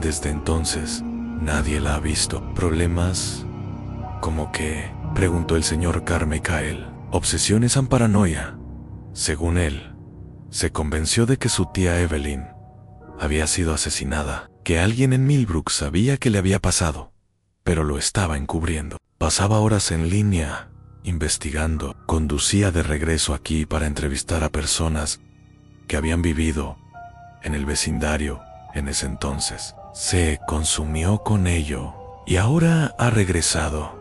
[SPEAKER 1] Desde entonces, nadie la ha visto. ¿Problemas? ¿Cómo qué?, preguntó el señor Carmichael. Obsesiones and paranoia. Según él, se convenció de que su tía Evelyn había sido asesinada, que alguien en Millbrook sabía que le había pasado, pero lo estaba encubriendo. Pasaba horas en línea investigando. Conducía de regreso aquí para entrevistar a personas que habían vivido en el vecindario en ese entonces. Se consumió con ello y ahora ha regresado,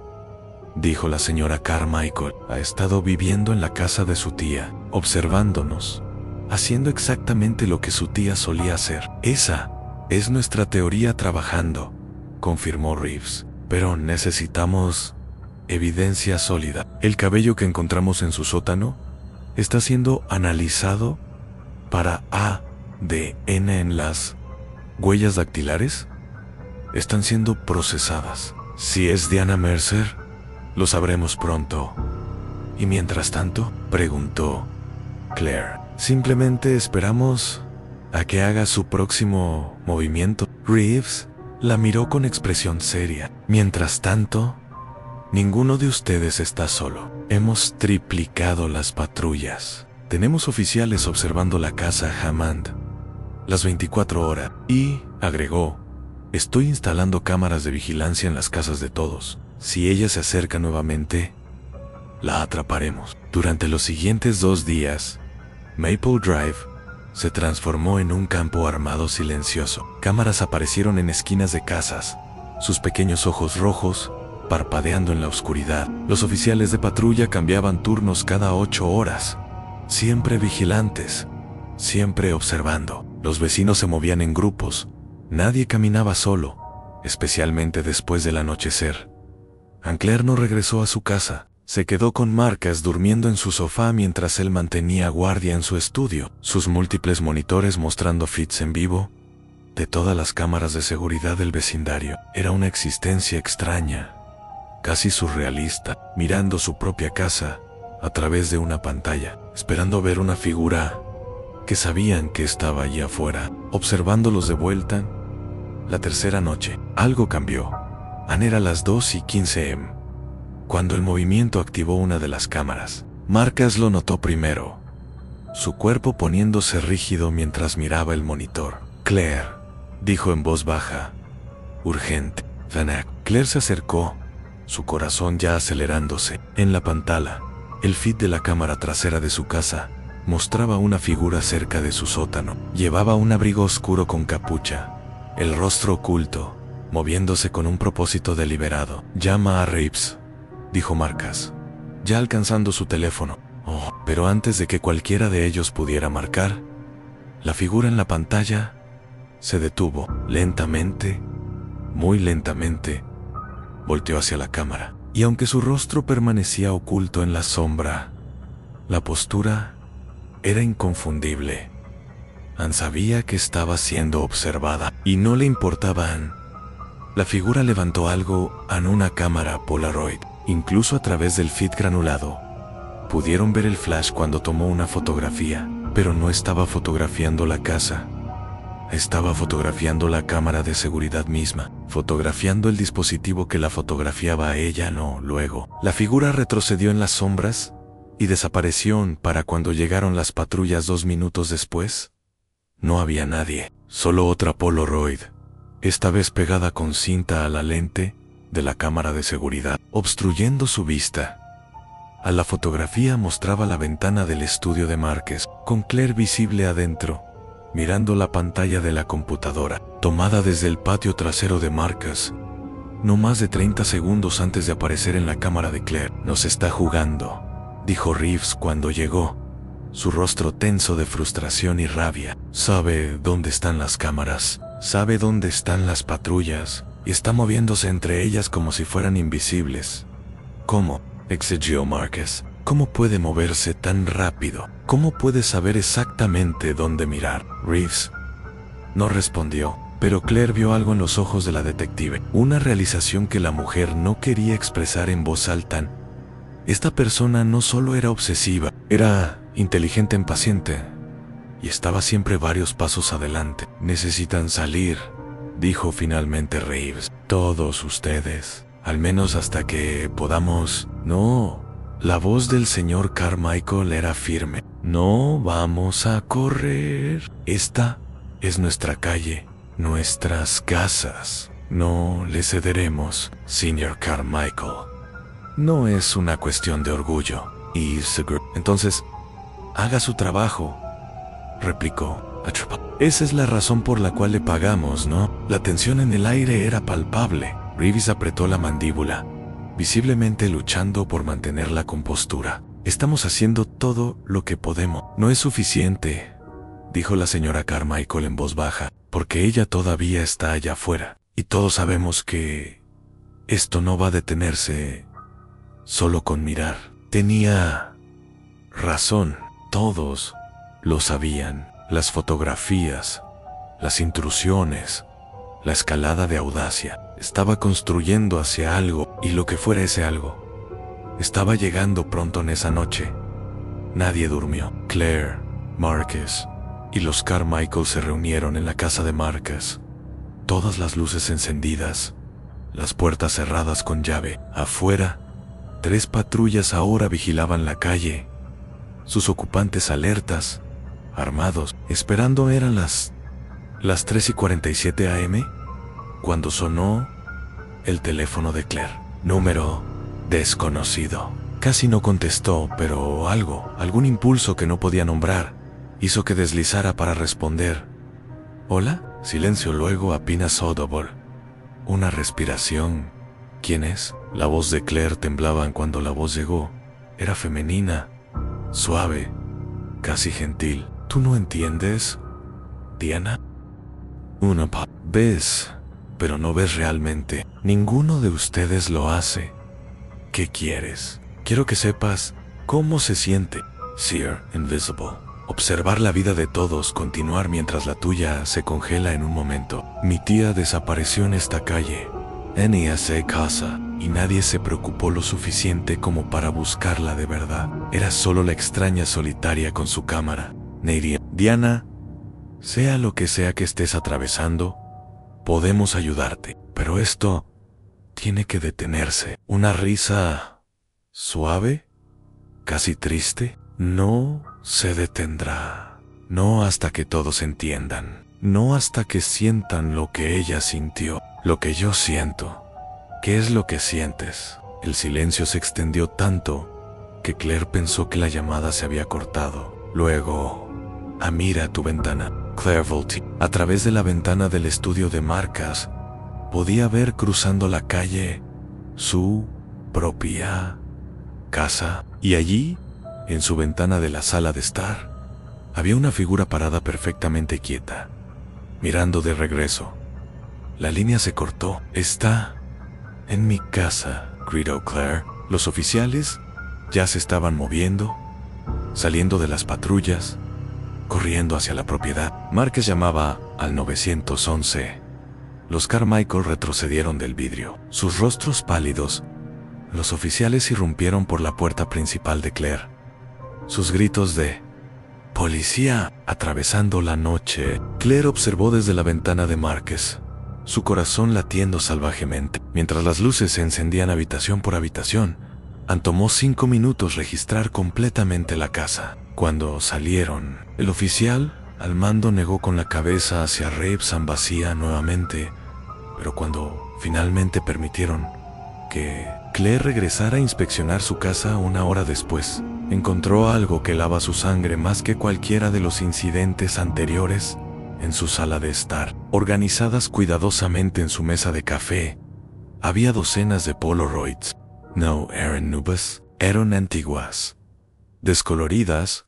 [SPEAKER 1] dijo la señora Carmichael. Ha estado viviendo en la casa de su tía, observándonos, haciendo exactamente lo que su tía solía hacer. Esa es nuestra teoría trabajando, confirmó Reeves. Pero necesitamos evidencia sólida. El cabello que encontramos en su sótano está siendo analizado para ADN en las huellas dactilares. Están siendo procesadas. Si es Diana Mercer, lo sabremos pronto. ¿Y mientras tanto?, preguntó Claire. Simplemente esperamos a que haga su próximo movimiento. Reeves la miró con expresión seria. Mientras tanto, ninguno de ustedes está solo. Hemos triplicado las patrullas. Tenemos oficiales observando la casa Hammond las 24 horas. Y, agregó, estoy instalando cámaras de vigilancia en las casas de todos. Si ella se acerca nuevamente, la atraparemos. Durante los siguientes 2 días, Maple Drive se transformó en un campo armado silencioso. Cámaras aparecieron en esquinas de casas, sus pequeños ojos rojos parpadeando en la oscuridad. Los oficiales de patrulla cambiaban turnos cada 8 horas, siempre vigilantes, siempre observando. Los vecinos se movían en grupos, nadie caminaba solo, especialmente después del anochecer. Claire no regresó a su casa. Se quedó con Marcus durmiendo en su sofá mientras él mantenía guardia en su estudio, sus múltiples monitores mostrando feeds en vivo de todas las cámaras de seguridad del vecindario. Era una existencia extraña, casi surrealista, mirando su propia casa a través de una pantalla, esperando ver una figura que sabían que estaba allí afuera, observándolos de vuelta. La tercera noche, algo cambió. Eran las 2:15 am. Cuando el movimiento activó una de las cámaras. Marcus lo notó primero, su cuerpo poniéndose rígido mientras miraba el monitor. Claire, dijo en voz baja, urgente. Vanak. Claire se acercó, su corazón ya acelerándose. En la pantalla, el feed de la cámara trasera de su casa mostraba una figura cerca de su sótano. Llevaba un abrigo oscuro con capucha, el rostro oculto, moviéndose con un propósito deliberado. Llama a Reeves, dijo Marcus, ya alcanzando su teléfono. Pero antes de que cualquiera de ellos pudiera marcar, la figura en la pantalla se detuvo. Lentamente, muy lentamente, volteó hacia la cámara. Y aunque su rostro permanecía oculto en la sombra, la postura era inconfundible. Anne sabía que estaba siendo observada y no le importaba a Anne. La figura levantó algo en una cámara Polaroid. Incluso a través del feed granulado, pudieron ver el flash cuando tomó una fotografía, pero no estaba fotografiando la casa. Estaba fotografiando la cámara de seguridad misma, fotografiando el dispositivo que la fotografiaba a ella. Luego, la figura retrocedió en las sombras y desapareció. Para cuando llegaron las patrullas 2 minutos después, no había nadie, solo otra Polaroid, esta vez pegada con cinta a la lente de la cámara de seguridad, obstruyendo su vista. A la fotografía mostraba la ventana del estudio de Marcus, con Claire visible adentro, mirando la pantalla de la computadora, tomada desde el patio trasero de Marcus, no más de 30 segundos antes de aparecer en la cámara de Claire. Nos está jugando, dijo Reeves cuando llegó, su rostro tenso de frustración y rabia. Sabe dónde están las cámaras, sabe dónde están las patrullas, y está moviéndose entre ellas como si fueran invisibles. ¿Cómo?, exigió Marcus. ¿Cómo puede moverse tan rápido? ¿Cómo puede saber exactamente dónde mirar? Reeves no respondió, pero Claire vio algo en los ojos de la detective, una realización que la mujer no quería expresar en voz alta. Esta persona no solo era obsesiva, era inteligente, impaciente, y estaba siempre varios pasos adelante. Necesitan salir, dijo finalmente Reeves. Todos ustedes, al menos hasta que podamos. No. La voz del señor Carmichael era firme. No vamos a correr. Esta es nuestra calle, nuestras casas. No le cederemos, señor Carmichael. No es una cuestión de orgullo. Entonces, haga su trabajo, replicó. Esa es la razón por la cual le pagamos, ¿no? La tensión en el aire era palpable. Reeves apretó la mandíbula, visiblemente luchando por mantener la compostura. Estamos haciendo todo lo que podemos. No es suficiente, dijo la señora Carmichael en voz baja, porque ella todavía está allá afuera. Y todos sabemos que esto no va a detenerse solo con mirar. Tenía razón. Todos lo sabían. Las fotografías, las intrusiones, la escalada de audacia. Estaba construyendo hacia algo, y lo que fuera ese algo estaba llegando pronto en esa noche. Nadie durmió. Claire, Marcus y los Carmichael se reunieron en la casa de Marcus. Todas las luces encendidas, las puertas cerradas con llave. Afuera, 3 patrullas ahora vigilaban la calle, sus ocupantes alertas, armados. Esperando. Eran las 3:47 AM cuando sonó el teléfono de Claire. Número desconocido. Casi no contestó, pero algún impulso que no podía nombrar, hizo que deslizara para responder. ¿Hola? Silencio, luego apenas audible. Una respiración. ¿Quién es? La voz de Claire temblaba cuando la voz llegó. Era femenina, suave, casi gentil. ¿Tú no entiendes, Diana? Ves, pero no ves realmente. Ninguno de ustedes lo hace. ¿Qué quieres? Quiero que sepas cómo se siente. Seer Invisible. Observar la vida de todos continuar mientras la tuya se congela en un momento. Mi tía desapareció en esta calle, en esa casa, y nadie se preocupó lo suficiente como para buscarla de verdad. Era solo la extraña solitaria con su cámara. Neiria. Diana, sea lo que sea que estés atravesando, podemos ayudarte. Pero esto tiene que detenerse. Una risa suave, casi triste. No se detendrá. No hasta que todos entiendan. No hasta que sientan lo que ella sintió. Lo que yo siento. ¿Qué es lo que sientes? El silencio se extendió tanto que Claire pensó que la llamada se había cortado. Luego, mira a tu ventana. Claire volteó. A través de la ventana del estudio de Marcus, podía ver cruzando la calle su propia casa. Y allí, en su ventana de la sala de estar, había una figura parada perfectamente quieta, mirando de regreso. La línea se cortó. Está en mi casa, gritó Claire. Los oficiales ya se estaban moviendo, saliendo de las patrullas, corriendo hacia la propiedad. Marcus llamaba al 911. Los Carmichael retrocedieron del vidrio, sus rostros pálidos. Los oficiales irrumpieron por la puerta principal de Claire. Sus gritos de ¡policía! Atravesando la noche. Claire observó desde la ventana de Marcus, su corazón latiendo salvajemente. Mientras las luces se encendían habitación por habitación, tomó 5 minutos registrar completamente la casa. Cuando salieron, el oficial al mando negó con la cabeza hacia Reeves vacía nuevamente, pero cuando finalmente permitieron que Claire regresara a inspeccionar su casa 1 hora después, encontró algo que lava su sangre más que cualquiera de los incidentes anteriores en su sala de estar. Organizadas cuidadosamente en su mesa de café, había docenas de Polaroids. No eran nuevas, eran antiguas, descoloridas,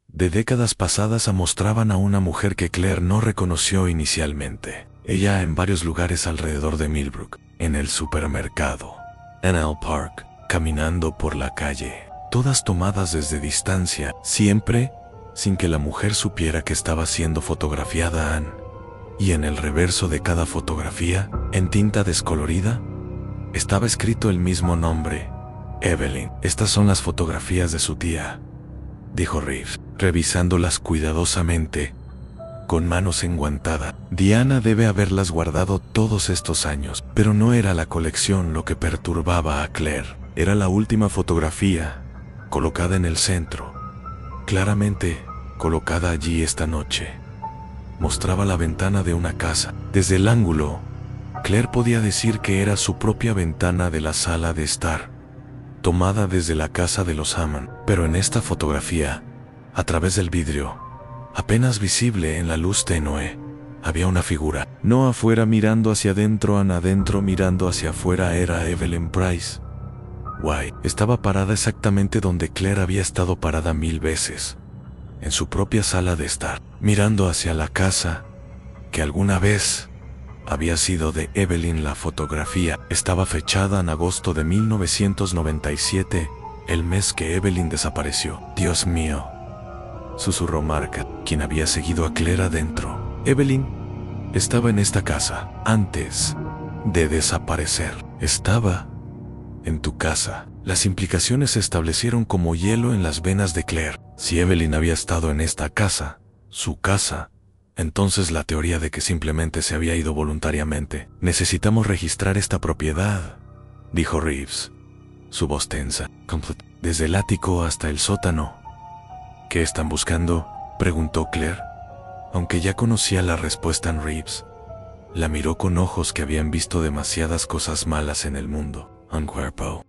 [SPEAKER 1] de décadas pasadas. Mostraban a una mujer que Claire no reconoció inicialmente. Ella en varios lugares alrededor de Millbrook, en el supermercado, en el park, caminando por la calle, todas tomadas desde distancia, siempre sin que la mujer supiera que estaba siendo fotografiada. Y en el reverso de cada fotografía, en tinta descolorida, estaba escrito el mismo nombre, Evelyn. Estas son las fotografías de su tía, dijo Reeves, revisándolas cuidadosamente, con manos enguantadas. Diana debe haberlas guardado todos estos años, pero no era la colección lo que perturbaba a Claire. Era la última fotografía, colocada en el centro, claramente colocada allí esta noche. Mostraba la ventana de una casa. Desde el ángulo, Claire podía decir que era su propia ventana de la sala de estar, tomada desde la casa de los Hammond. Pero en esta fotografía, a través del vidrio, Apenas visible en la luz tenue, había una figura. No afuera mirando hacia adentro, adentro mirando hacia afuera. Era Evelyn Price. White estaba parada exactamente donde Claire había estado parada 1000 veces, en su propia sala de estar, mirando hacia la casa que alguna vez había sido de Evelyn. La fotografía estaba fechada en agosto de 1997, el mes que Evelyn desapareció. Dios mío, susurró Margaret, quien había seguido a Claire adentro. Evelyn estaba en esta casa antes de desaparecer. Estaba en tu casa. Las implicaciones se establecieron como hielo en las venas de Claire. Si Evelyn había estado en esta casa, su casa, entonces la teoría de que simplemente se había ido voluntariamente. Necesitamos registrar esta propiedad, dijo Reeves, su voz tensa. Desde el ático hasta el sótano. ¿Qué están buscando?, preguntó Claire. Aunque ya conocía la respuesta en Reeves, la miró con ojos que habían visto demasiadas cosas malas en el mundo. Un cuerpo.